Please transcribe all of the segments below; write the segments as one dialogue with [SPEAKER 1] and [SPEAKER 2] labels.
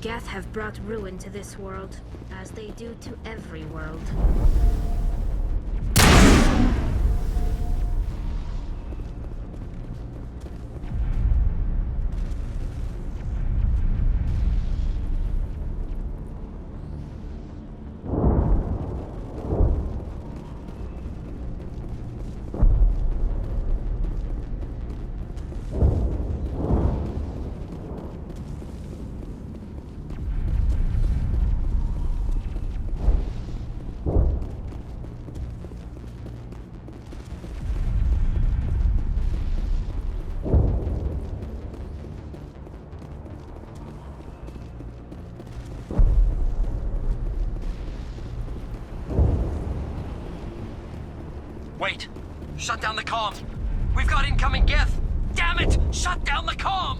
[SPEAKER 1] Geth have brought ruin to this world, as they do to every world.
[SPEAKER 2] Wait! Shut down the comm! We've got incoming Geth! Damn it! Shut down the comm!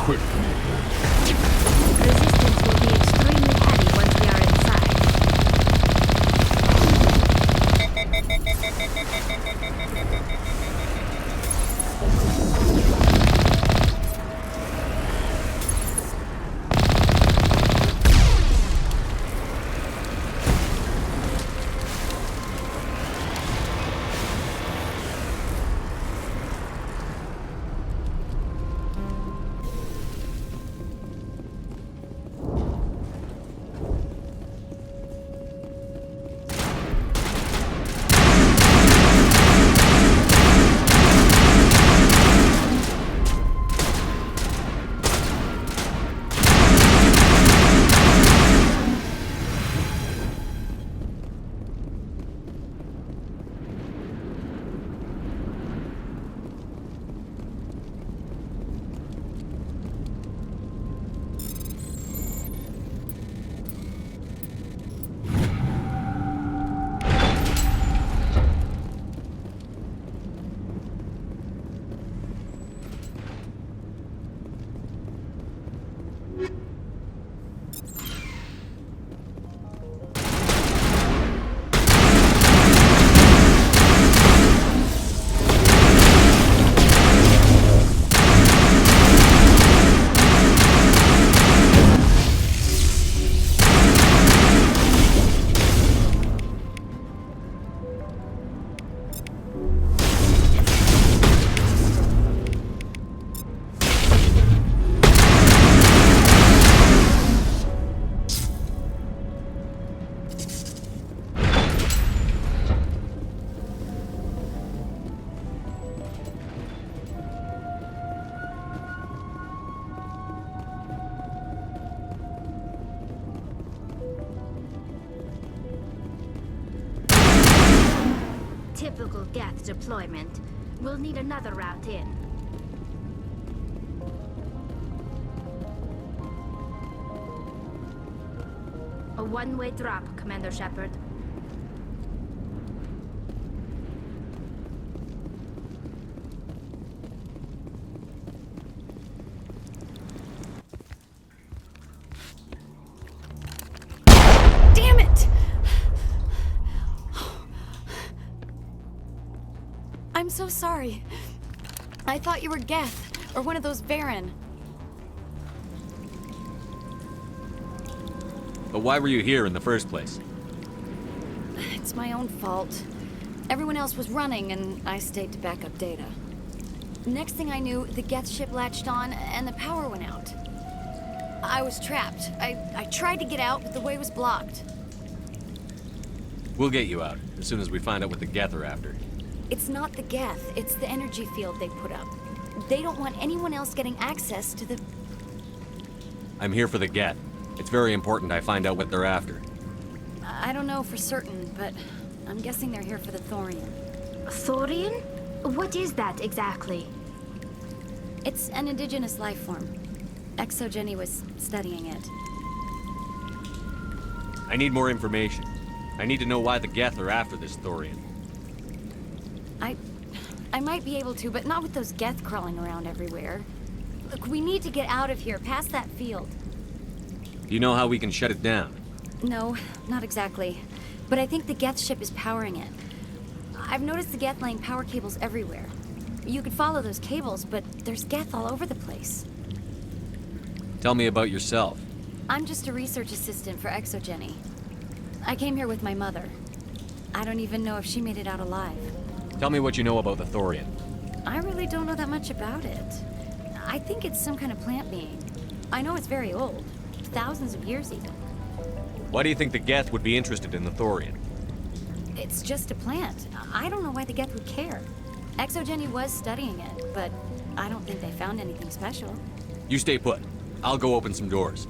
[SPEAKER 3] quick.
[SPEAKER 1] Resistance will be extremely heavy once we are inside. Typical Geth deployment. We'll need another route in. A one-way drop, Commander Shepard.
[SPEAKER 4] Damn it! I'm so sorry. I thought you were Geth, or one of those Varen.
[SPEAKER 5] But why were you here in the first place?
[SPEAKER 4] It's my own fault. Everyone else was running, and I stayed to back up data. Next thing I knew, the Geth ship latched on, and the power went out. I was trapped. I tried to get out, but the way was blocked.
[SPEAKER 5] We'll get you out, as soon as we find out what the Geth are after.
[SPEAKER 4] It's not the Geth, it's the energy field they put up. They don't want anyone else getting access to the...
[SPEAKER 5] I'm here for the Geth. It's very important I find out what they're after.
[SPEAKER 4] I don't know for certain, but I'm guessing they're here for the Thorian.
[SPEAKER 1] Thorian? What is that exactly?
[SPEAKER 4] It's an indigenous life form. Exogeny was studying it.
[SPEAKER 5] I need more information. I need to know why the Geth are after this Thorian.
[SPEAKER 4] I might be able to, but not with those Geth crawling around everywhere. Look, we need to get out of here, past that field.
[SPEAKER 5] Do you know how we can shut it down?
[SPEAKER 4] No, not exactly. But I think the Geth ship is powering it. I've noticed the Geth laying power cables everywhere. You could follow those cables, but there's Geth all over the place.
[SPEAKER 5] Tell me about yourself.
[SPEAKER 4] I'm just a research assistant for Exogeny. I came here with my mother. I don't even know if she made it out alive.
[SPEAKER 5] Tell me what you know about the Thorian.
[SPEAKER 4] I really don't know that much about it. I think it's some kind of plant being. I know it's very old. Thousands of years even.
[SPEAKER 5] Why do you think the Geth would be interested in the Thorian?
[SPEAKER 4] It's just a plant. I don't know why the Geth would care. Exogeny was studying it, but I don't think they found anything special.
[SPEAKER 5] You stay put. I'll go open some doors.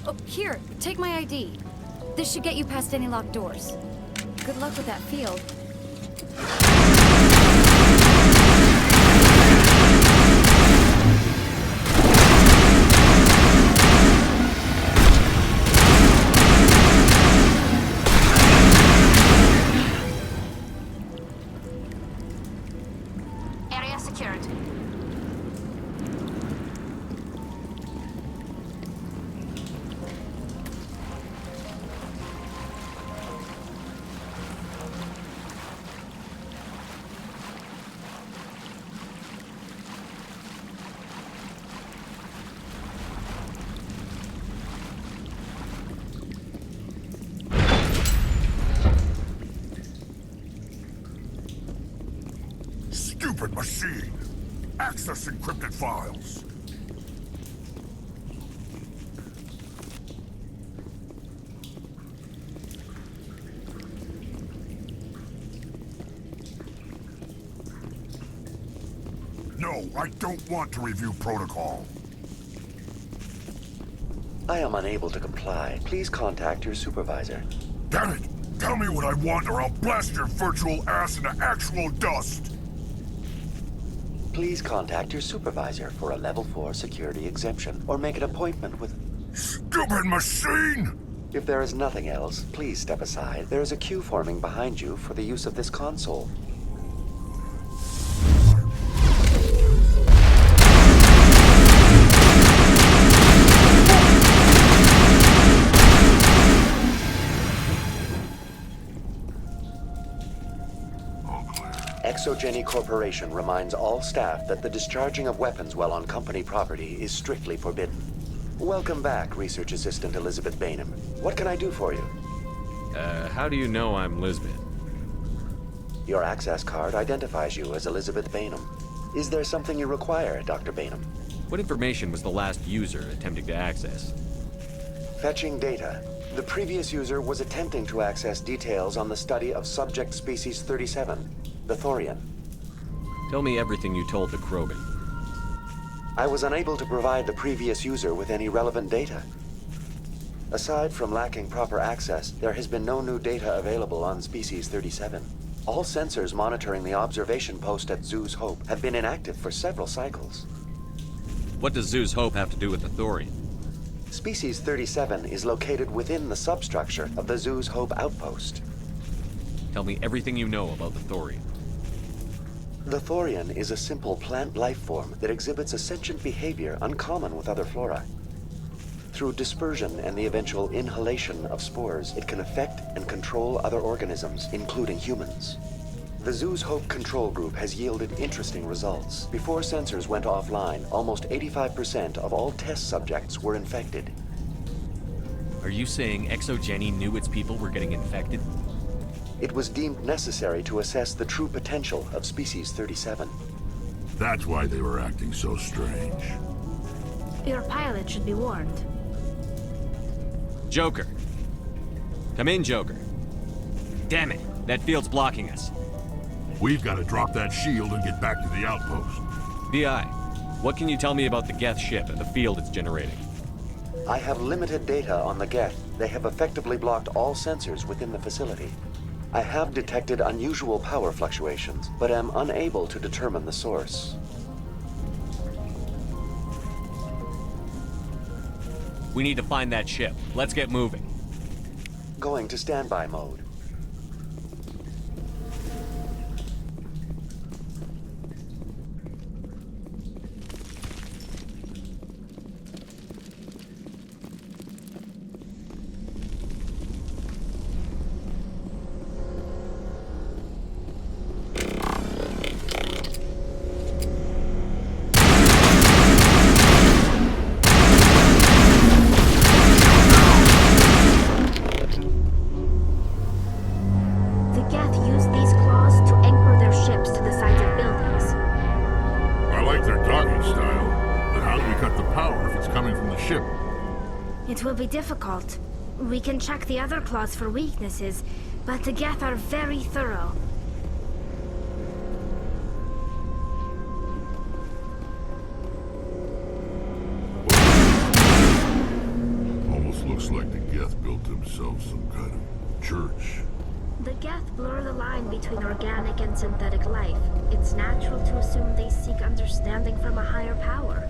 [SPEAKER 4] Oh, here, take my ID. This should get you past any locked doors. Good luck with that field.
[SPEAKER 1] Area secured.
[SPEAKER 3] Stupid machine! Access encrypted files! No, I don't want to review protocol.
[SPEAKER 6] I am unable to comply. Please contact your supervisor.
[SPEAKER 3] Damn it! Tell me what I want or I'll blast your virtual ass into actual dust!
[SPEAKER 6] Please contact your supervisor for a level 4 security exemption, or make an appointment with...
[SPEAKER 3] Stupid machine!
[SPEAKER 6] If there is nothing else, please step aside. There is a queue forming behind you for the use of this console. Exogeny Corporation reminds all staff that the discharging of weapons while on company property is strictly forbidden. Welcome back, Research Assistant Elizabeth Bainham. What can I do for you?
[SPEAKER 5] How do you know I'm Lisbeth?
[SPEAKER 6] Your access card identifies you as Elizabeth Bainham. Is there something you require, Dr. Bainham?
[SPEAKER 5] What information was the last user attempting to access?
[SPEAKER 6] Fetching data. The previous user was attempting to access details on the study of subject species 37, the Thorian.
[SPEAKER 5] Tell me everything you told the Krogan.
[SPEAKER 6] I was unable to provide the previous user with any relevant data. Aside from lacking proper access, there has been no new data available on Species 37. All sensors monitoring the observation post at Zoo's Hope have been inactive for several cycles.
[SPEAKER 5] What does Zoo's Hope have to do with the Thorian?
[SPEAKER 6] Species 37 is located within the substructure of the Zoo's Hope outpost.
[SPEAKER 5] Tell me everything you know about the Thorian.
[SPEAKER 6] The Thorian is a simple plant life form that exhibits a sentient behavior uncommon with other flora. Through dispersion and the eventual inhalation of spores, it can affect and control other organisms, including humans. The Zoo's Hope control group has yielded interesting results. Before sensors went offline, almost 85% of all test subjects were infected.
[SPEAKER 5] Are you saying Exogeny knew its people were getting infected?
[SPEAKER 6] It was deemed necessary to assess the true potential of Species 37.
[SPEAKER 3] That's why they were acting so strange.
[SPEAKER 1] Your pilot should be warned.
[SPEAKER 5] Joker. Come in, Joker. Damn it, that field's blocking us.
[SPEAKER 3] We've got to drop that shield and get back to the outpost.
[SPEAKER 5] BI, what can you tell me about the Geth ship and the field it's generating?
[SPEAKER 6] I have limited data on the Geth. They have effectively blocked all sensors within the facility. I have detected unusual power fluctuations, but am unable to determine the source.
[SPEAKER 5] We need to find that ship. Let's get moving.
[SPEAKER 6] Going to standby mode.
[SPEAKER 1] It will be difficult. We can check the other claws for weaknesses, but the Geth are very thorough.
[SPEAKER 3] Almost looks like the Geth built themselves some kind of church.
[SPEAKER 1] The Geth blur the line between organic and synthetic life. It's natural to assume they seek understanding from a higher power.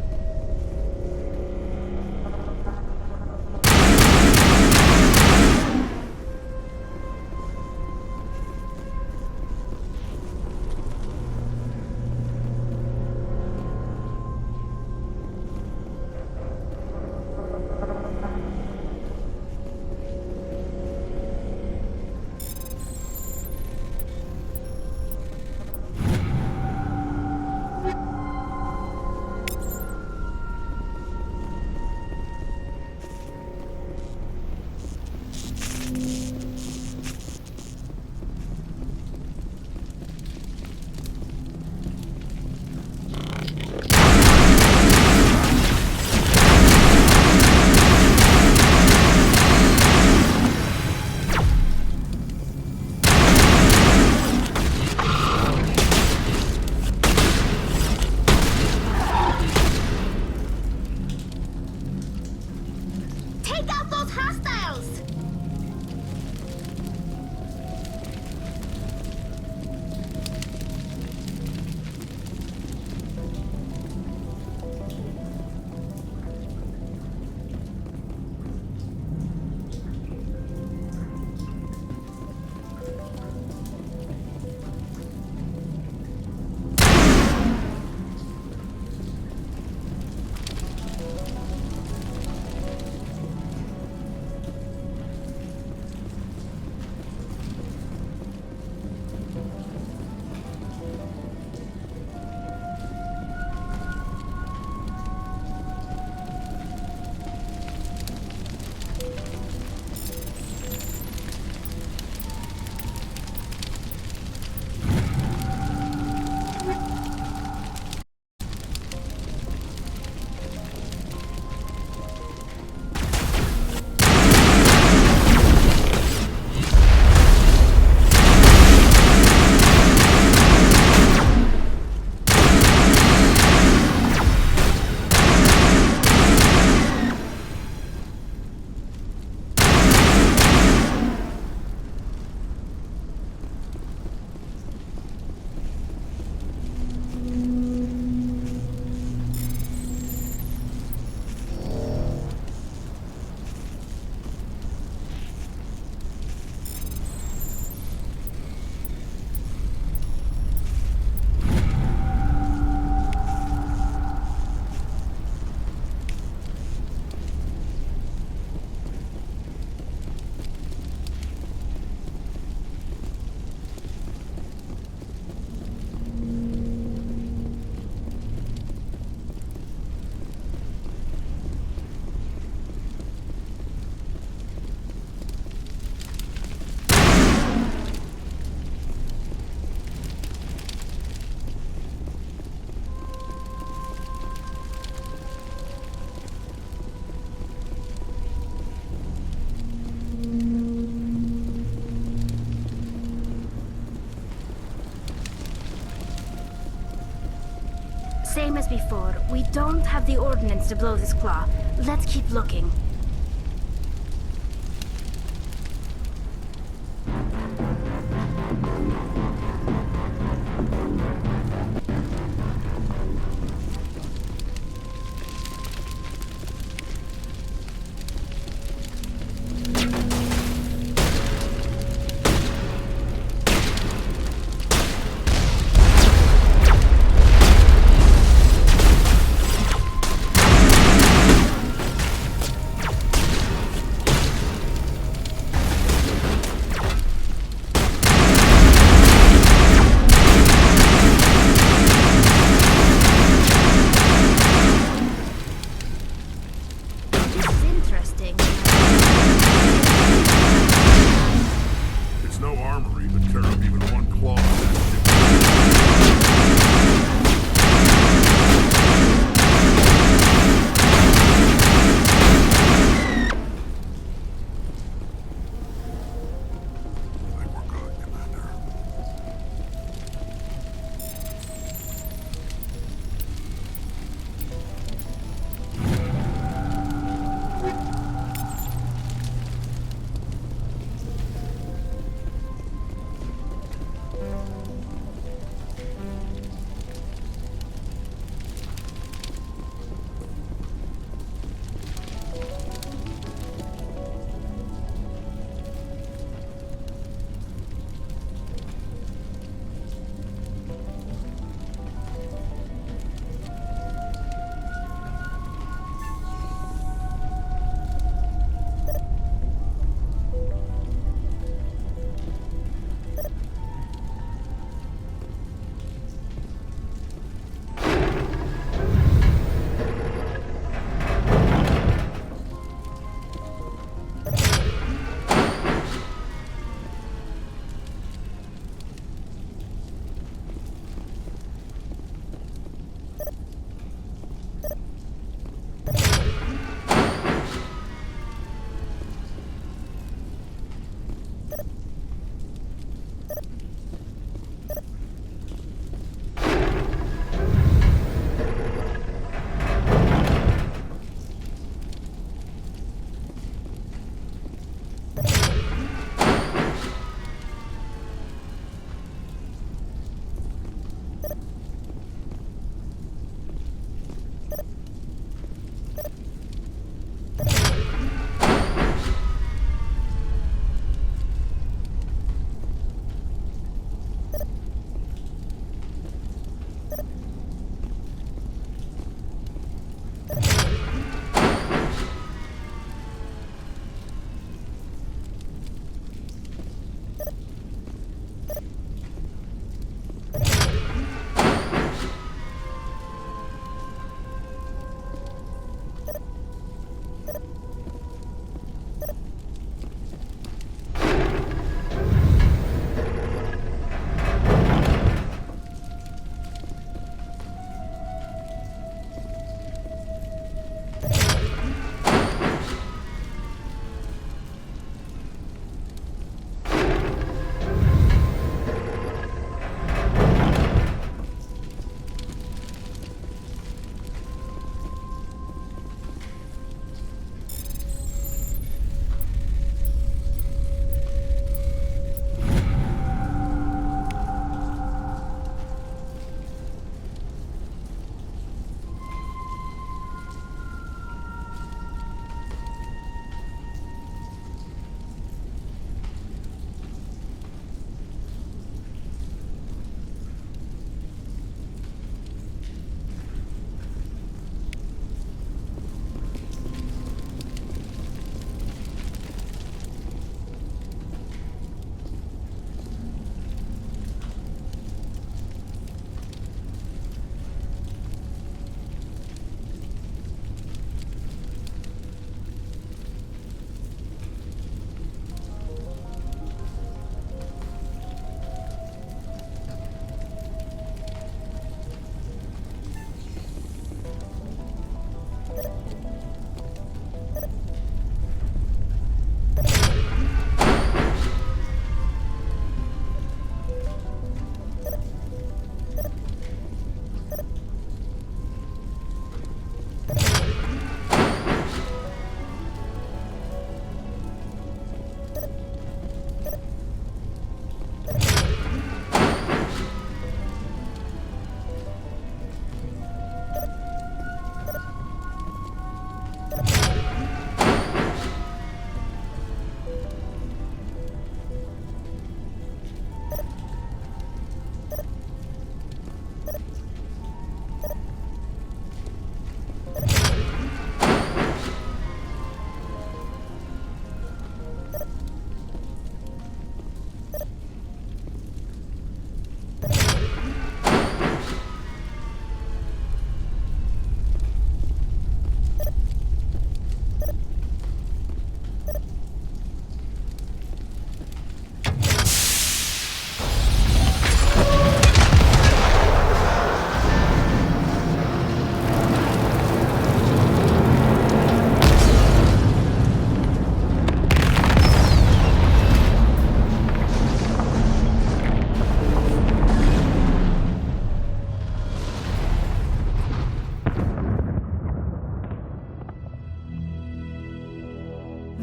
[SPEAKER 1] Same as before. We don't have the ordnance to blow this claw. Let's keep looking.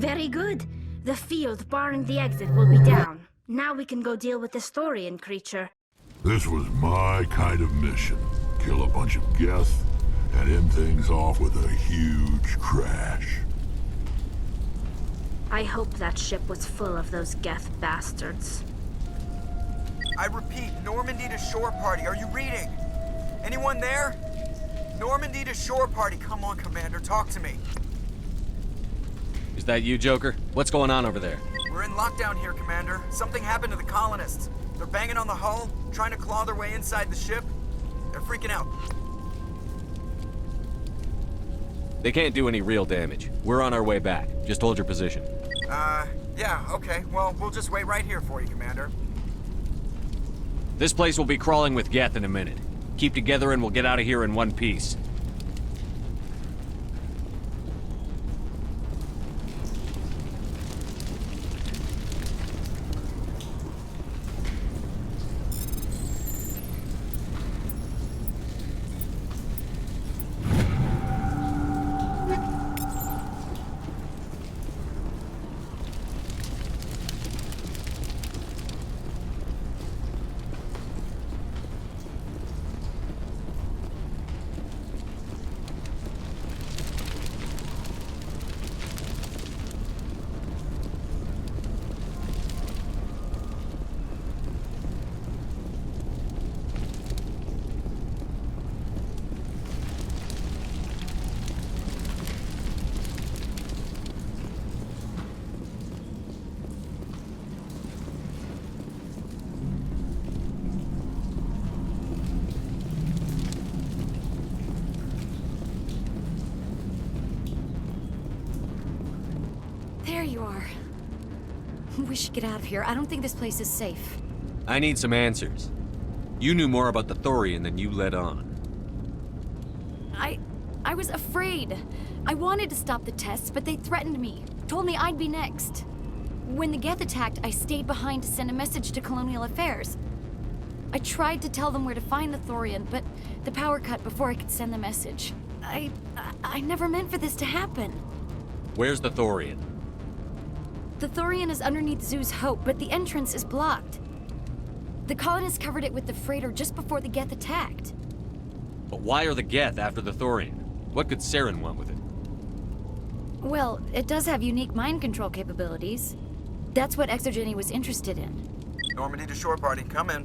[SPEAKER 1] Very good. The field barring the exit will be down. Now we can go deal with this Thorian creature.
[SPEAKER 3] This was my kind of mission. Kill a bunch of Geth and end things off with a huge crash.
[SPEAKER 1] I hope that ship was full of those Geth bastards.
[SPEAKER 7] I repeat, Normandy to shore party. Are you reading? Anyone there? Normandy to shore party. Come on, Commander, talk to me.
[SPEAKER 5] Is that you, Joker? What's going on over there?
[SPEAKER 7] We're in lockdown here, Commander. Something happened to the colonists. They're banging on the hull, trying to claw their way inside the ship. They're freaking out.
[SPEAKER 5] They can't do any real damage. We're on our way back. Just hold your position.
[SPEAKER 7] Yeah, okay. Well, we'll just wait right here for you, Commander.
[SPEAKER 5] This place will be crawling with Geth in a minute. Keep together and we'll get out of here in one piece.
[SPEAKER 4] There you are. We should get out of here. I don't think this place is safe.
[SPEAKER 5] I need some answers. You knew more about the Thorian than you let on.
[SPEAKER 4] I was afraid. I wanted to stop the tests, but they threatened me. Told me I'd be next. When the Geth attacked, I stayed behind to send a message to Colonial Affairs. I tried to tell them where to find the Thorian, but the power cut before I could send the message. I never meant for this to happen.
[SPEAKER 5] Where's the Thorian?
[SPEAKER 4] The Thorian is underneath Zoo's Hope, but the entrance is blocked. The colonists covered it with the freighter just before the Geth attacked.
[SPEAKER 5] But why are the Geth after the Thorian? What could Saren want with it?
[SPEAKER 4] Well, it does have unique mind control capabilities. That's what Exogeny was interested in.
[SPEAKER 7] Normandy to shore party, come in.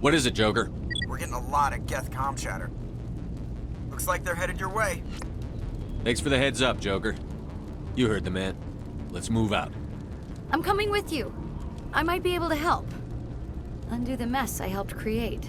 [SPEAKER 5] What is it, Joker?
[SPEAKER 7] We're getting a lot of Geth comm chatter. Looks like they're headed your way.
[SPEAKER 5] Thanks for the heads up, Joker. You heard the man. Let's move out.
[SPEAKER 4] I'm coming with you. I might be able to help. Undo the mess I helped create.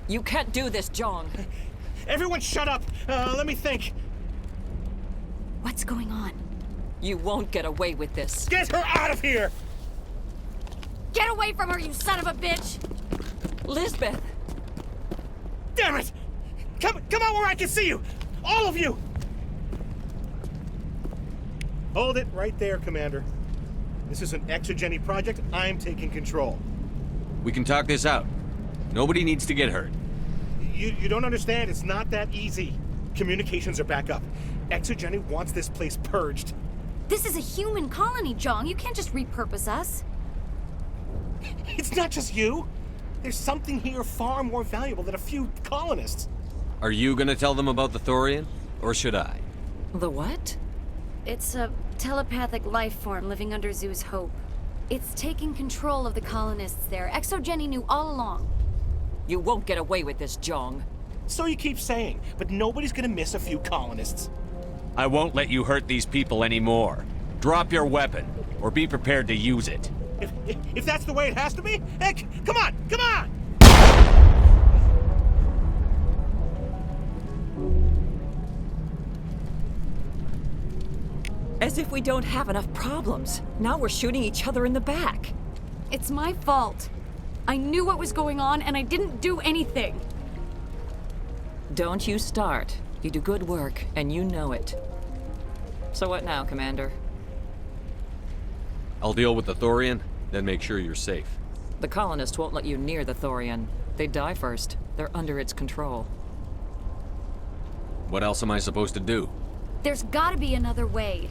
[SPEAKER 8] You can't do this, Jong.
[SPEAKER 9] Everyone shut up! Let me think.
[SPEAKER 4] What's going on?
[SPEAKER 8] You won't get away with this.
[SPEAKER 9] Get her out of here!
[SPEAKER 4] Get away from her, you son of a bitch!
[SPEAKER 8] Lisbeth!
[SPEAKER 9] Damn it! Come out where I can see you! All of you! Hold it right there, Commander. This is an Exogeny project. I'm taking control.
[SPEAKER 5] We can talk this out. Nobody needs to get hurt.
[SPEAKER 9] You don't understand. It's not that easy. Communications are back up. Exogeny wants this place purged.
[SPEAKER 4] This is a human colony, Jong. You can't just repurpose us.
[SPEAKER 9] It's not just you. There's something here far more valuable than a few colonists.
[SPEAKER 5] Are you gonna tell them about the Thorian? Or should I?
[SPEAKER 8] The what?
[SPEAKER 4] It's a telepathic life form living under Zoo's hope. It's taking control of the colonists there. Exogeny knew all along.
[SPEAKER 8] You won't get away with this, Jong.
[SPEAKER 9] So you keep saying, but nobody's gonna miss a few colonists.
[SPEAKER 5] I won't let you hurt these people anymore. Drop your weapon, or be prepared to use it.
[SPEAKER 9] If that's the way it has to be, heck, come on, come on!
[SPEAKER 8] As if we don't have enough problems. Now we're shooting each other in the back.
[SPEAKER 4] It's my fault. I knew what was going on, and I didn't do anything.
[SPEAKER 8] Don't you start. You do good work, and you know it. So what now, Commander?
[SPEAKER 5] I'll deal with the Thorian, then make sure you're safe.
[SPEAKER 8] The colonists won't let you near the Thorian. They die first. They're under its control.
[SPEAKER 5] What else am I supposed to do?
[SPEAKER 4] There's gotta be another way.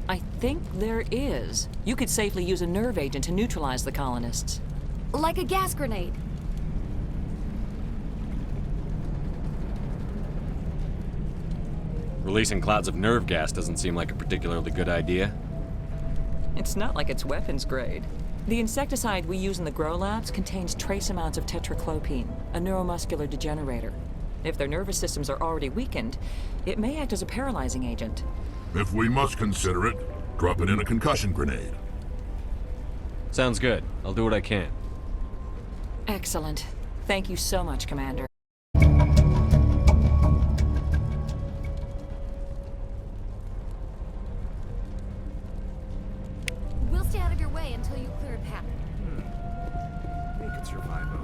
[SPEAKER 8] I think there is. You could safely use a nerve agent to neutralize the colonists.
[SPEAKER 4] Like a gas grenade.
[SPEAKER 5] Releasing clouds of nerve gas doesn't seem like a particularly good idea.
[SPEAKER 8] It's not like it's weapons grade. The insecticide we use in the Grow Labs contains trace amounts of tetraclopine, a neuromuscular degenerator. If their nervous systems are already weakened, it may act as a paralyzing agent.
[SPEAKER 3] If we must consider it, drop it in a concussion grenade.
[SPEAKER 5] Sounds good. I'll do what I can.
[SPEAKER 8] Excellent. Thank you so much, Commander.
[SPEAKER 4] We'll stay out of your way until you clear a path.
[SPEAKER 9] We could survive out.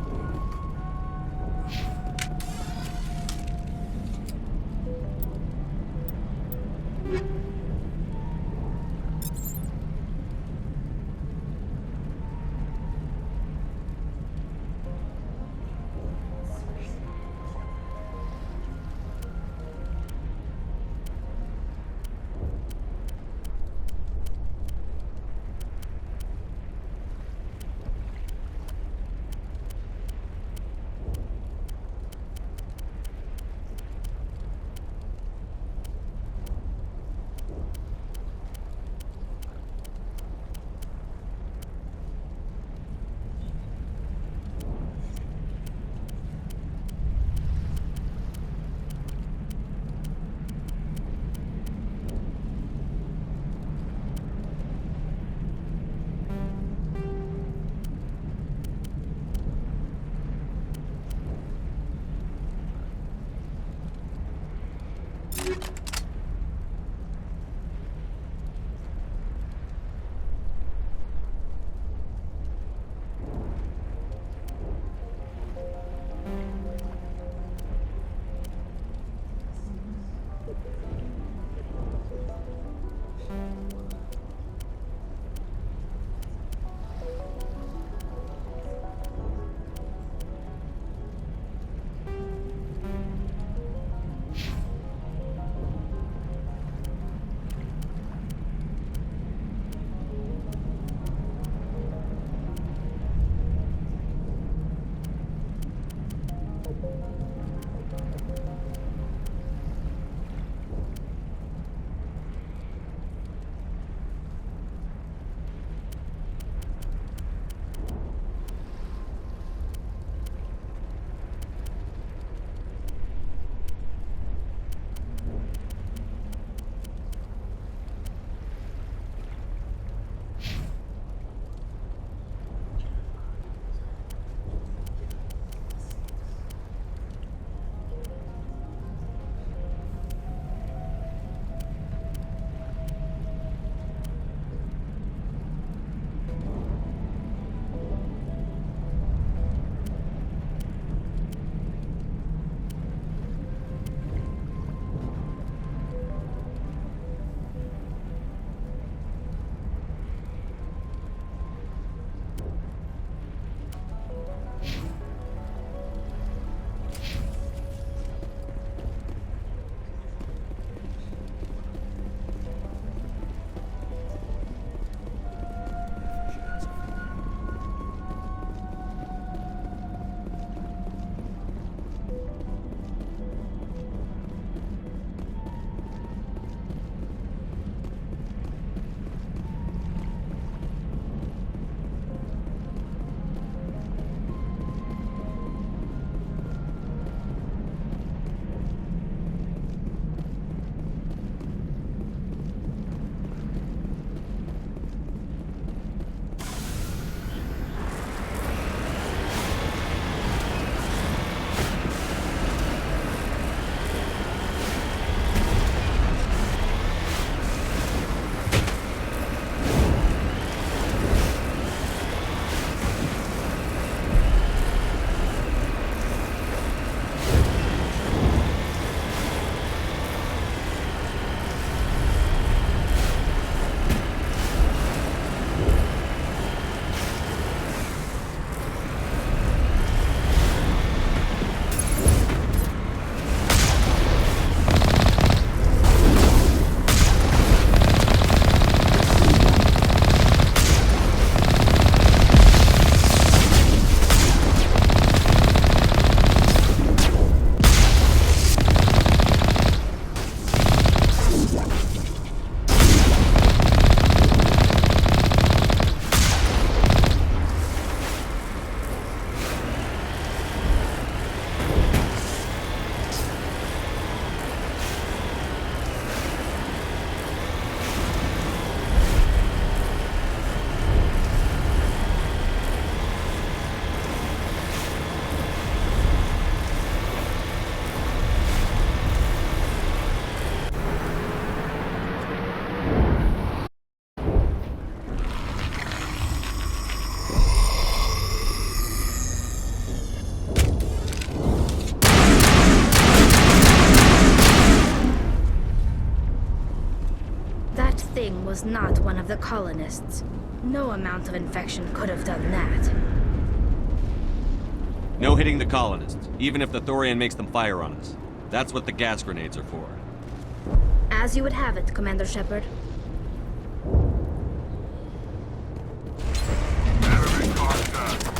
[SPEAKER 1] was not one of the colonists. No amount of infection could have done that.
[SPEAKER 5] No hitting the colonists, even if the Thorian makes them fire on us. That's what the gas grenades are for.
[SPEAKER 1] As you would have it, Commander Shepard.
[SPEAKER 3] Enemy contact.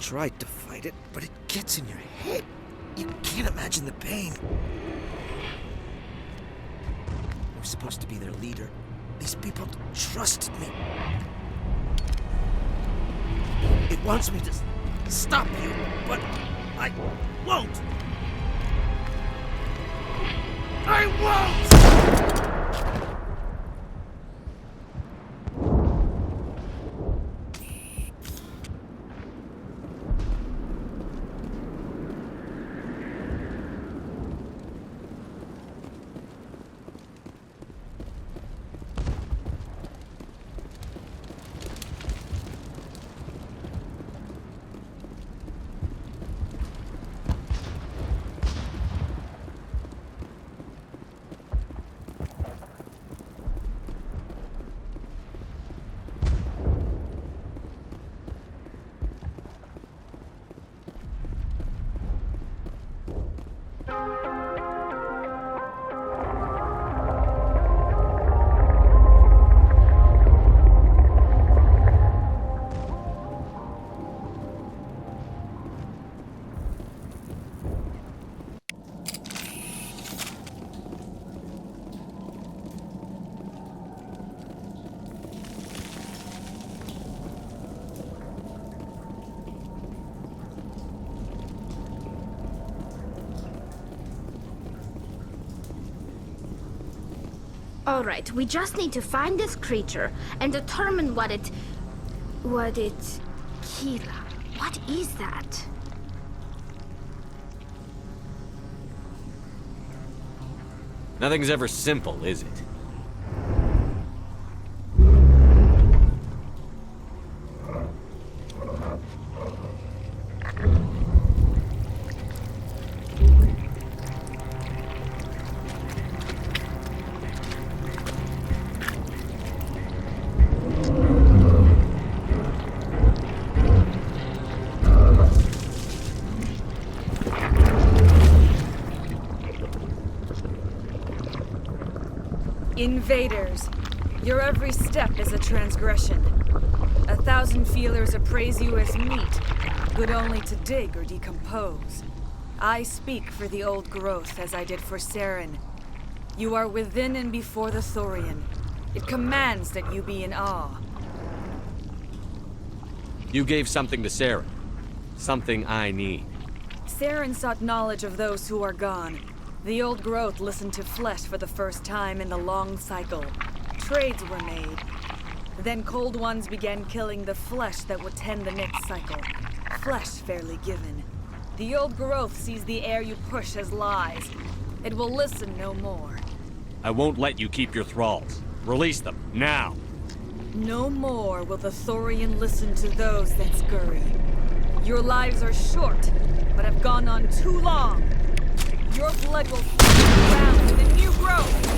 [SPEAKER 10] tried to fight it, but it gets in your head. You can't imagine the pain. I was supposed to be their leader. These people trusted me. It wants me to stop you, but I won't. I won't!
[SPEAKER 1] Alright, we just need to find this creature and determine what it... Kila. What is that?
[SPEAKER 5] Nothing's ever simple, is it?
[SPEAKER 11] Invaders, your every step is a transgression. 1,000 feelers appraise you as meat, good only to dig or decompose. I speak for the old growth as I did for Saren. You are within and before the Thorian. It commands that you be in awe.
[SPEAKER 5] You gave something to Saren. Something I need.
[SPEAKER 11] Saren sought knowledge of those who are gone. The old growth listened to flesh for the first time in the long cycle. Trades were made. Then cold ones began killing the flesh that would tend the next cycle. Flesh fairly given. The old growth sees the air you push as lies. It will listen no more.
[SPEAKER 5] I won't let you keep your thralls. Release them, now!
[SPEAKER 11] No more will the Thorian listen to those that scurry. Your lives are short, but have gone on too long. Your blood will flow around with a new growth!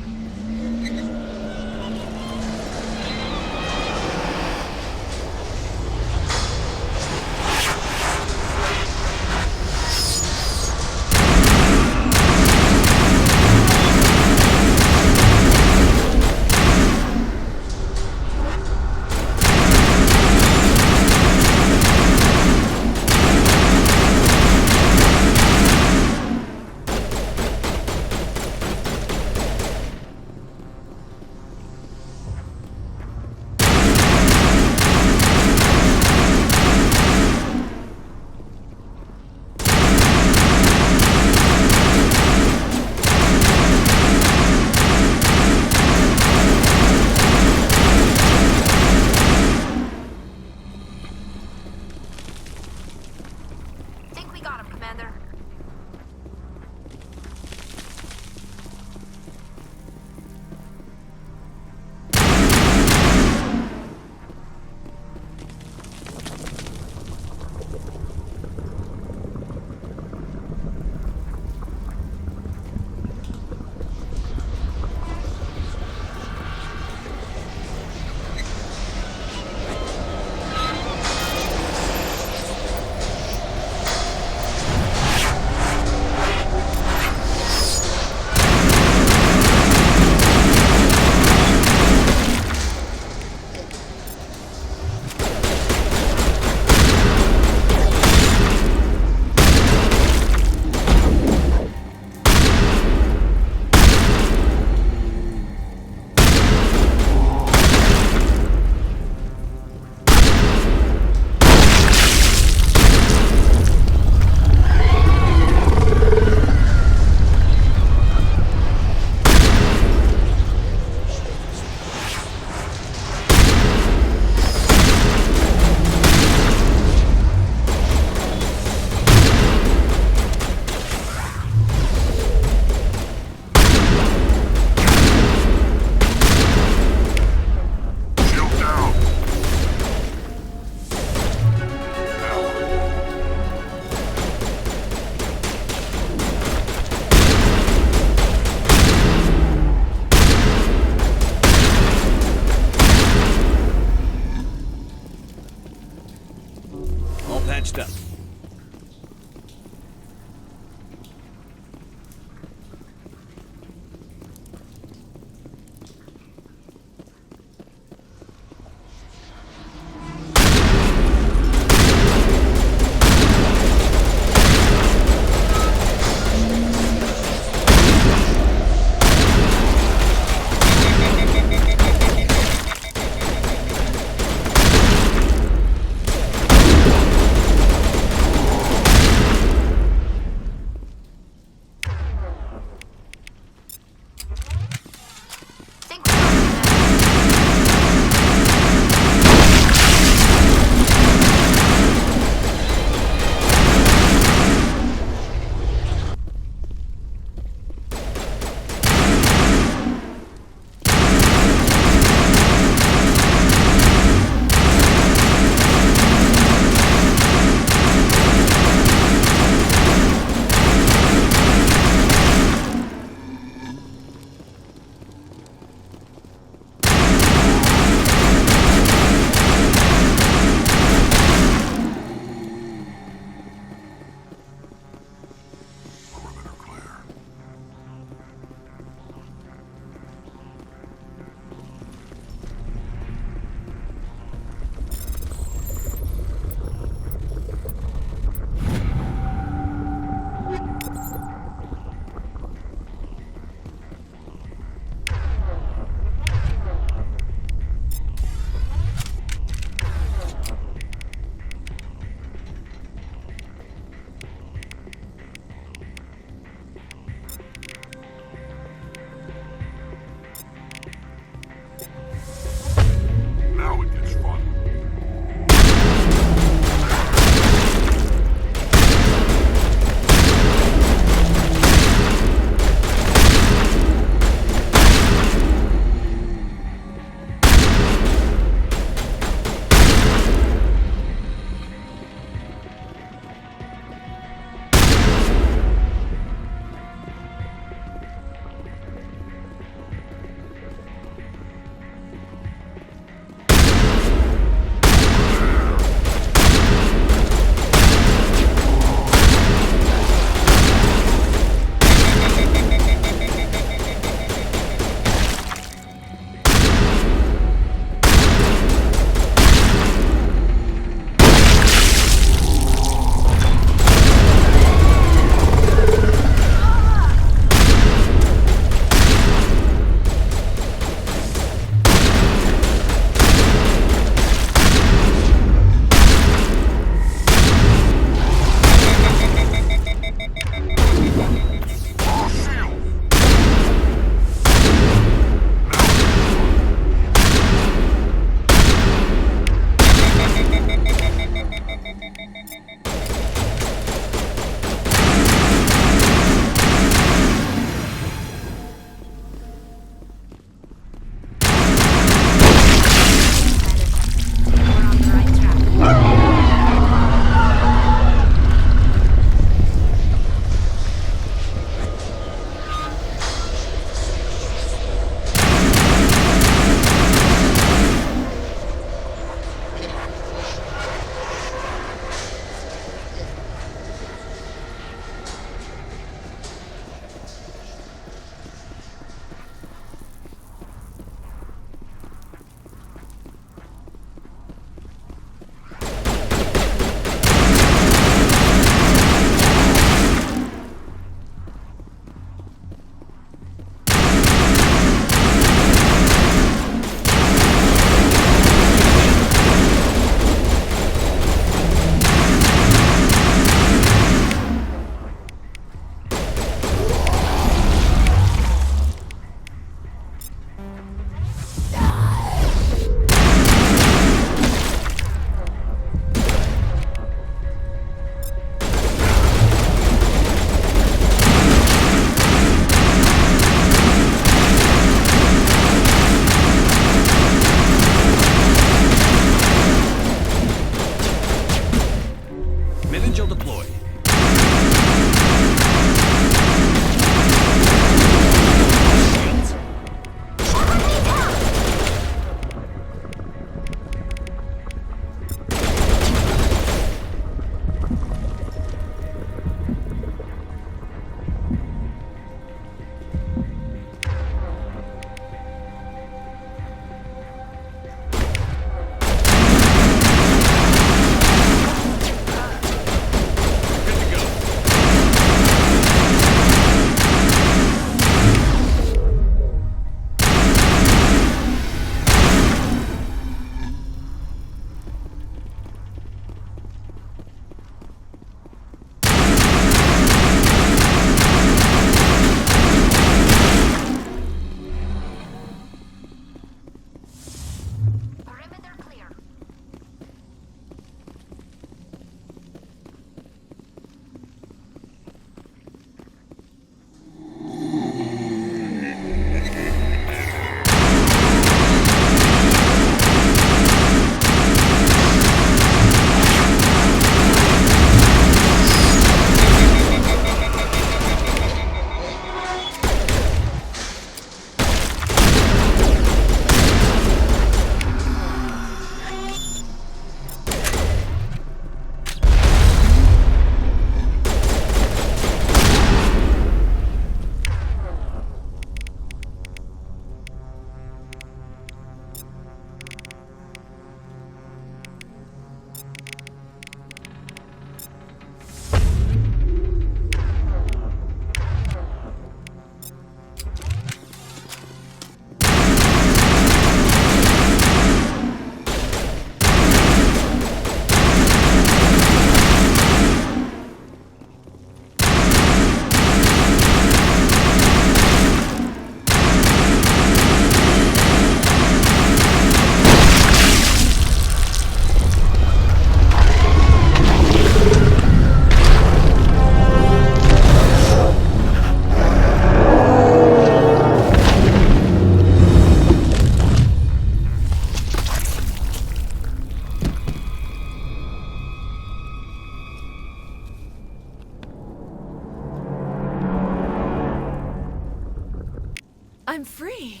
[SPEAKER 11] I'm free.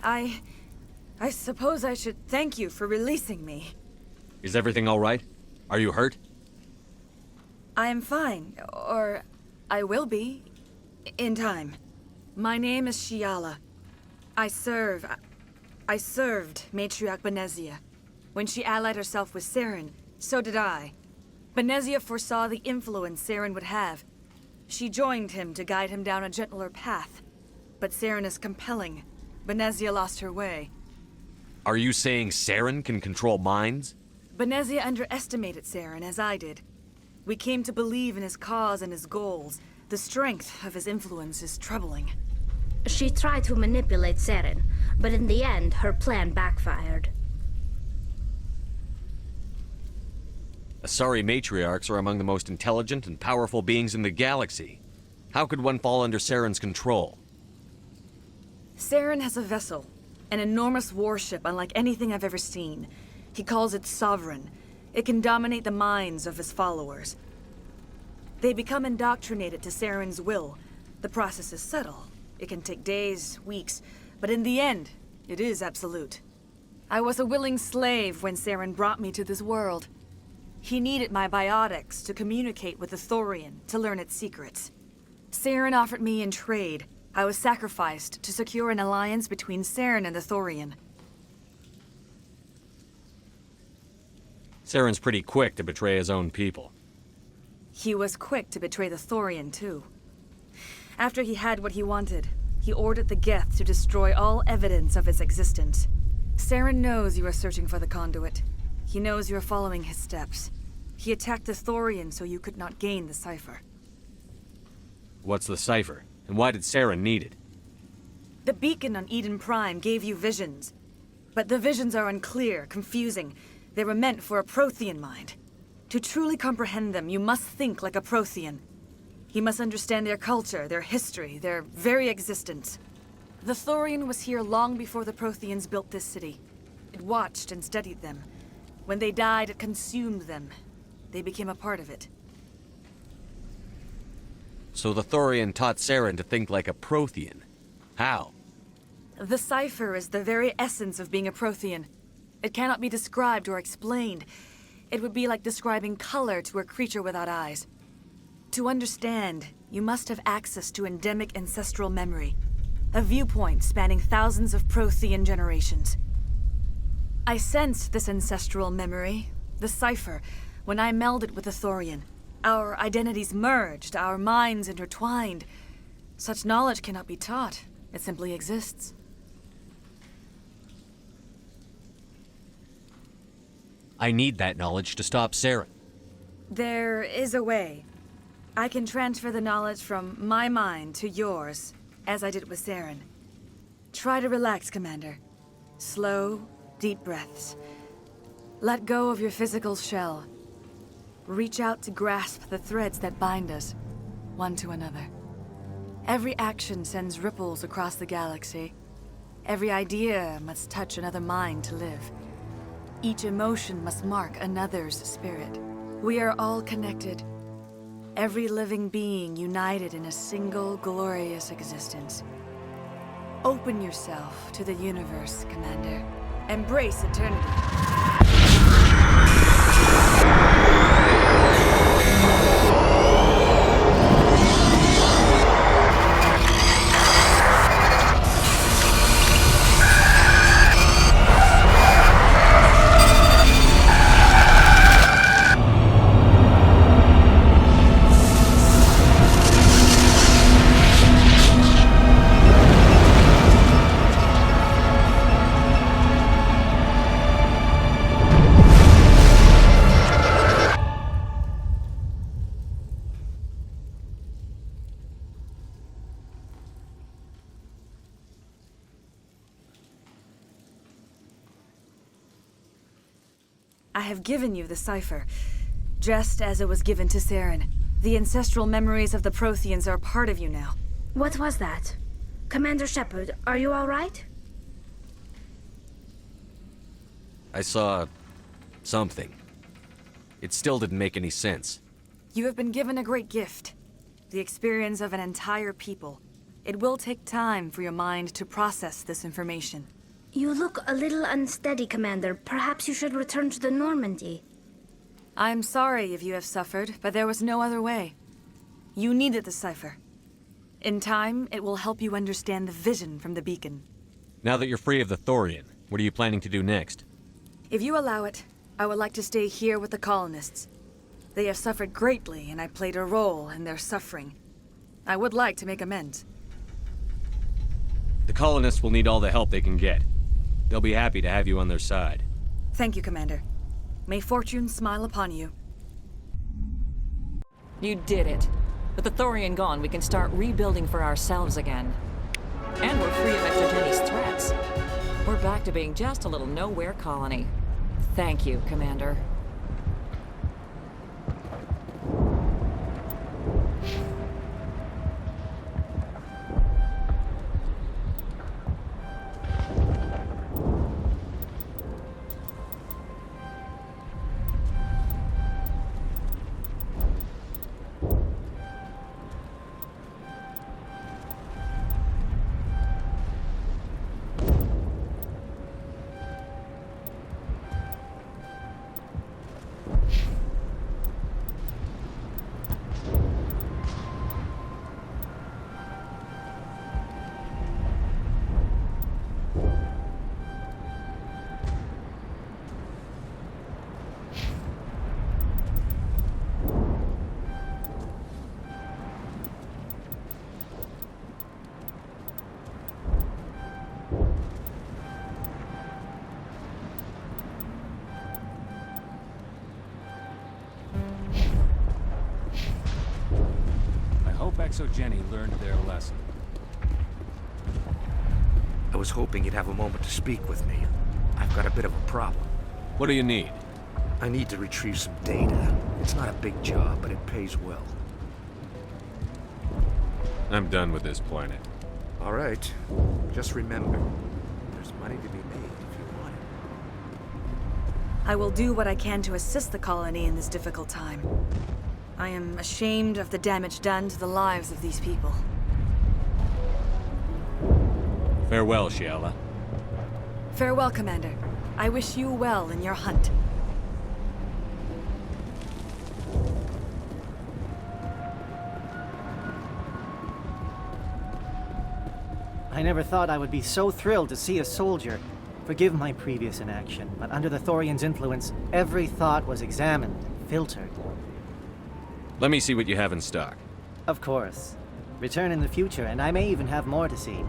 [SPEAKER 11] I suppose I should thank you for releasing me.
[SPEAKER 5] Is everything all right? Are you hurt?
[SPEAKER 11] I am fine, or I will be, in time. My name is Shiala. I served Matriarch Benezia. When she allied herself with Saren, so did I. Benezia foresaw the influence Saren would have. She joined him to guide him down a gentler path. But Saren is compelling. Benezia lost her way.
[SPEAKER 5] Are you saying Saren can control minds?
[SPEAKER 11] Benezia underestimated Saren, as I did. We came to believe in his cause and his goals. The strength of his influence is troubling.
[SPEAKER 1] She tried to manipulate Saren, but in the end, her plan backfired.
[SPEAKER 5] Asari matriarchs are among the most intelligent and powerful beings in the galaxy. How could one fall under Saren's control?
[SPEAKER 11] Saren has a vessel, an enormous warship unlike anything I've ever seen. He calls it Sovereign. It can dominate the minds of his followers. They become indoctrinated to Saren's will. The process is subtle. It can take days, weeks, but in the end, it is absolute. I was a willing slave when Saren brought me to this world. He needed my biotics to communicate with the Thorian, to learn its secrets. Saren offered me in trade. I was sacrificed to secure an alliance between Saren and the Thorian.
[SPEAKER 5] Saren's pretty quick to betray his own people.
[SPEAKER 11] He was quick to betray the Thorian, too. After he had what he wanted, he ordered the Geth to destroy all evidence of its existence. Saren knows you are searching for the conduit. He knows you are following his steps. He attacked the Thorian so you could not gain the cipher.
[SPEAKER 5] What's the cipher? And why did Saren need it?
[SPEAKER 11] The beacon on Eden Prime gave you visions. But the visions are unclear, confusing. They were meant for a Prothean mind. To truly comprehend them, you must think like a Prothean. You must understand their culture, their history, their very existence. The Thorian was here long before the Protheans built this city. It watched and studied them. When they died, it consumed them. They became a part of it.
[SPEAKER 5] So the Thorian taught Saren to think like a Prothean. How?
[SPEAKER 11] The cipher is the very essence of being a Prothean. It cannot be described or explained. It would be like describing color to a creature without eyes. To understand, you must have access to endemic ancestral memory, a viewpoint spanning thousands of Prothean generations. I sensed this ancestral memory, the cipher, when I melded with the Thorian. Our identities merged, our minds intertwined. Such knowledge cannot be taught. It simply exists.
[SPEAKER 5] I need that knowledge to stop Saren.
[SPEAKER 11] There is a way. I can transfer the knowledge from my mind to yours, as I did with Saren. Try to relax, Commander. Slow, deep breaths. Let go of your physical shell. Reach out to grasp the threads that bind us, one to another. Every action sends ripples across the galaxy. Every idea must touch another mind to live. Each emotion must mark another's spirit. We are all connected. Every living being united in a single glorious existence. Open yourself to the universe, Commander. Embrace eternity. I have given you the cipher, just as it was given to Saren. The ancestral memories of the Protheans are part of you now.
[SPEAKER 1] What was that? Commander Shepard, are you all right?
[SPEAKER 5] I saw something. It still didn't make any sense.
[SPEAKER 11] You have been given a great gift. The experience of an entire people. It will take time for your mind to process this information.
[SPEAKER 1] You look a little unsteady, Commander. Perhaps you should return to the Normandy.
[SPEAKER 11] I'm sorry if you have suffered, but there was no other way. You needed the cipher. In time, it will help you understand the vision from the beacon.
[SPEAKER 5] Now that you're free of the Thorian, what are you planning to do next?
[SPEAKER 11] If you allow it, I would like to stay here with the colonists. They have suffered greatly, and I played a role in their suffering. I would like to make amends.
[SPEAKER 5] The colonists will need all the help they can get. They'll be happy to have you on their side.
[SPEAKER 11] Thank you, Commander. May fortune smile upon you.
[SPEAKER 8] You did it. With the Thorian gone, we can start rebuilding for ourselves again. And we're free of Exogeni's threats. We're back to being just a little nowhere colony. Thank you, Commander.
[SPEAKER 5] Exogeni learned their lesson.
[SPEAKER 10] I was hoping you'd have a moment to speak with me. I've got a bit of a problem.
[SPEAKER 5] What do you need?
[SPEAKER 10] I need to retrieve some data. It's not a big job, but it pays well.
[SPEAKER 5] I'm done with this planet.
[SPEAKER 10] All right. Just remember, there's money to be made if you want it.
[SPEAKER 11] I will do what I can to assist the colony in this difficult time. I am ashamed of the damage done to the lives of these people.
[SPEAKER 5] Farewell, Shiala.
[SPEAKER 11] Farewell, Commander. I wish you well in your hunt.
[SPEAKER 12] I never thought I would be so thrilled to see a soldier. Forgive my previous inaction, but under the Thorian's influence, every thought was examined, filtered.
[SPEAKER 5] Let me see what you have in stock.
[SPEAKER 12] Of course. Return in the future, and I may even have more to see.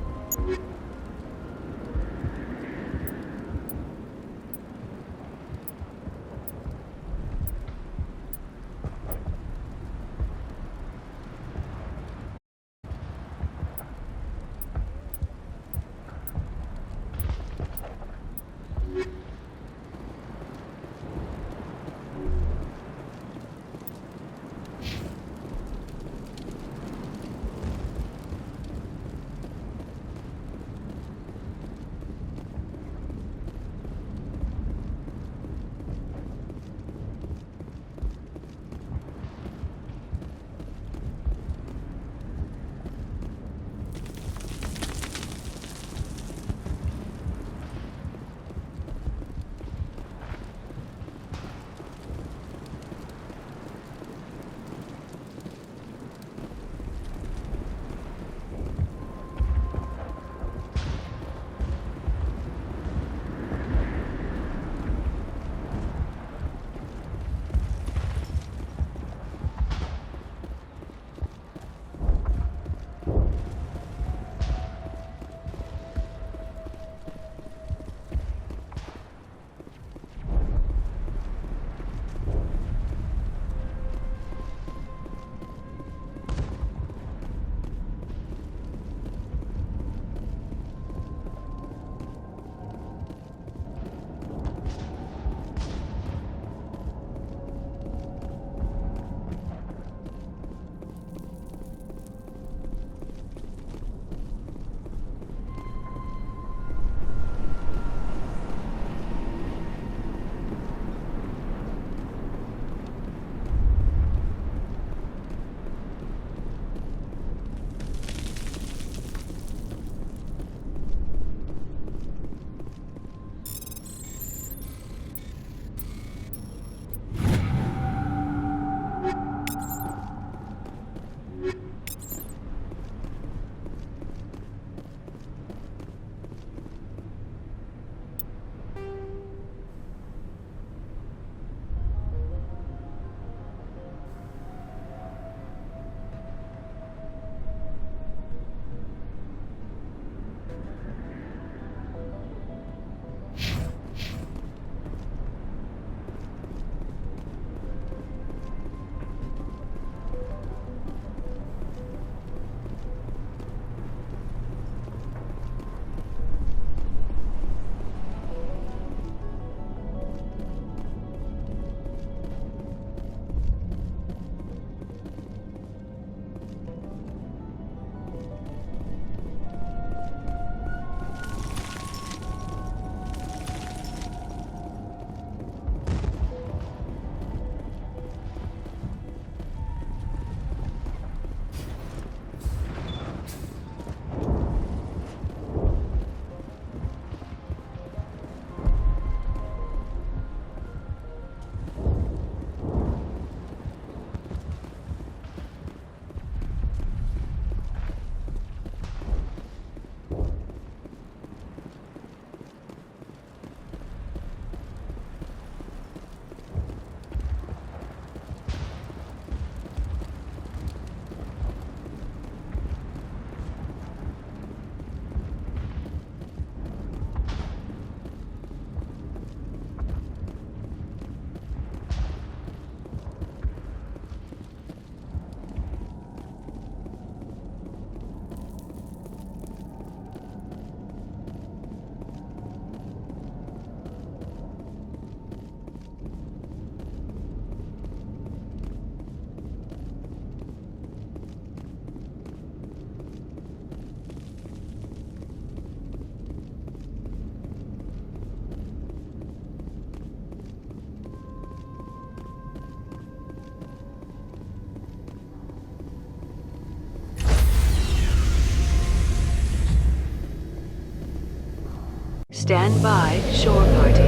[SPEAKER 13] Stand by, shore party.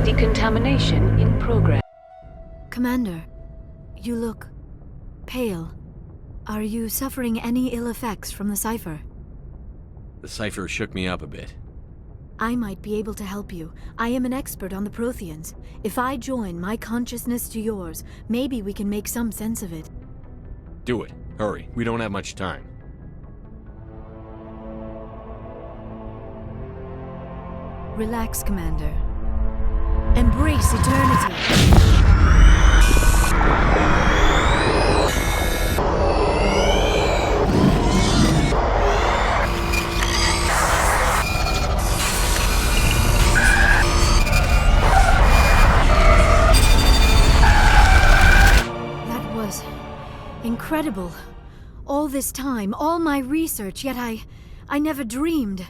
[SPEAKER 13] Decontamination in progress.
[SPEAKER 14] Commander, you look pale. Are you suffering any ill effects from the cipher?
[SPEAKER 5] The cipher shook me up a bit.
[SPEAKER 14] I might be able to help you. I am an expert on the Protheans. If I join my consciousness to yours, maybe we can make some sense of it.
[SPEAKER 5] Do it. Hurry. We don't have much time.
[SPEAKER 14] Relax, Commander. Embrace eternity. That was incredible. All this time, all my research, yet I never dreamed.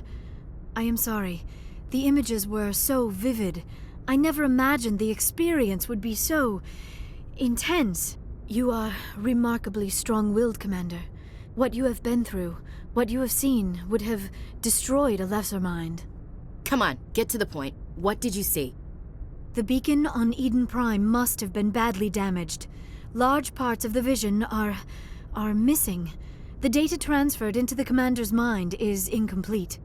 [SPEAKER 14] I am sorry. The images were so vivid. I never imagined the experience would be so intense. You are remarkably strong-willed, Commander. What you have been through, what you have seen, would have destroyed a lesser mind.
[SPEAKER 15] Come on, get to the point. What did you see?
[SPEAKER 14] The beacon on Eden Prime must have been badly damaged. Large parts of the vision are missing. The data transferred into the Commander's mind is incomplete.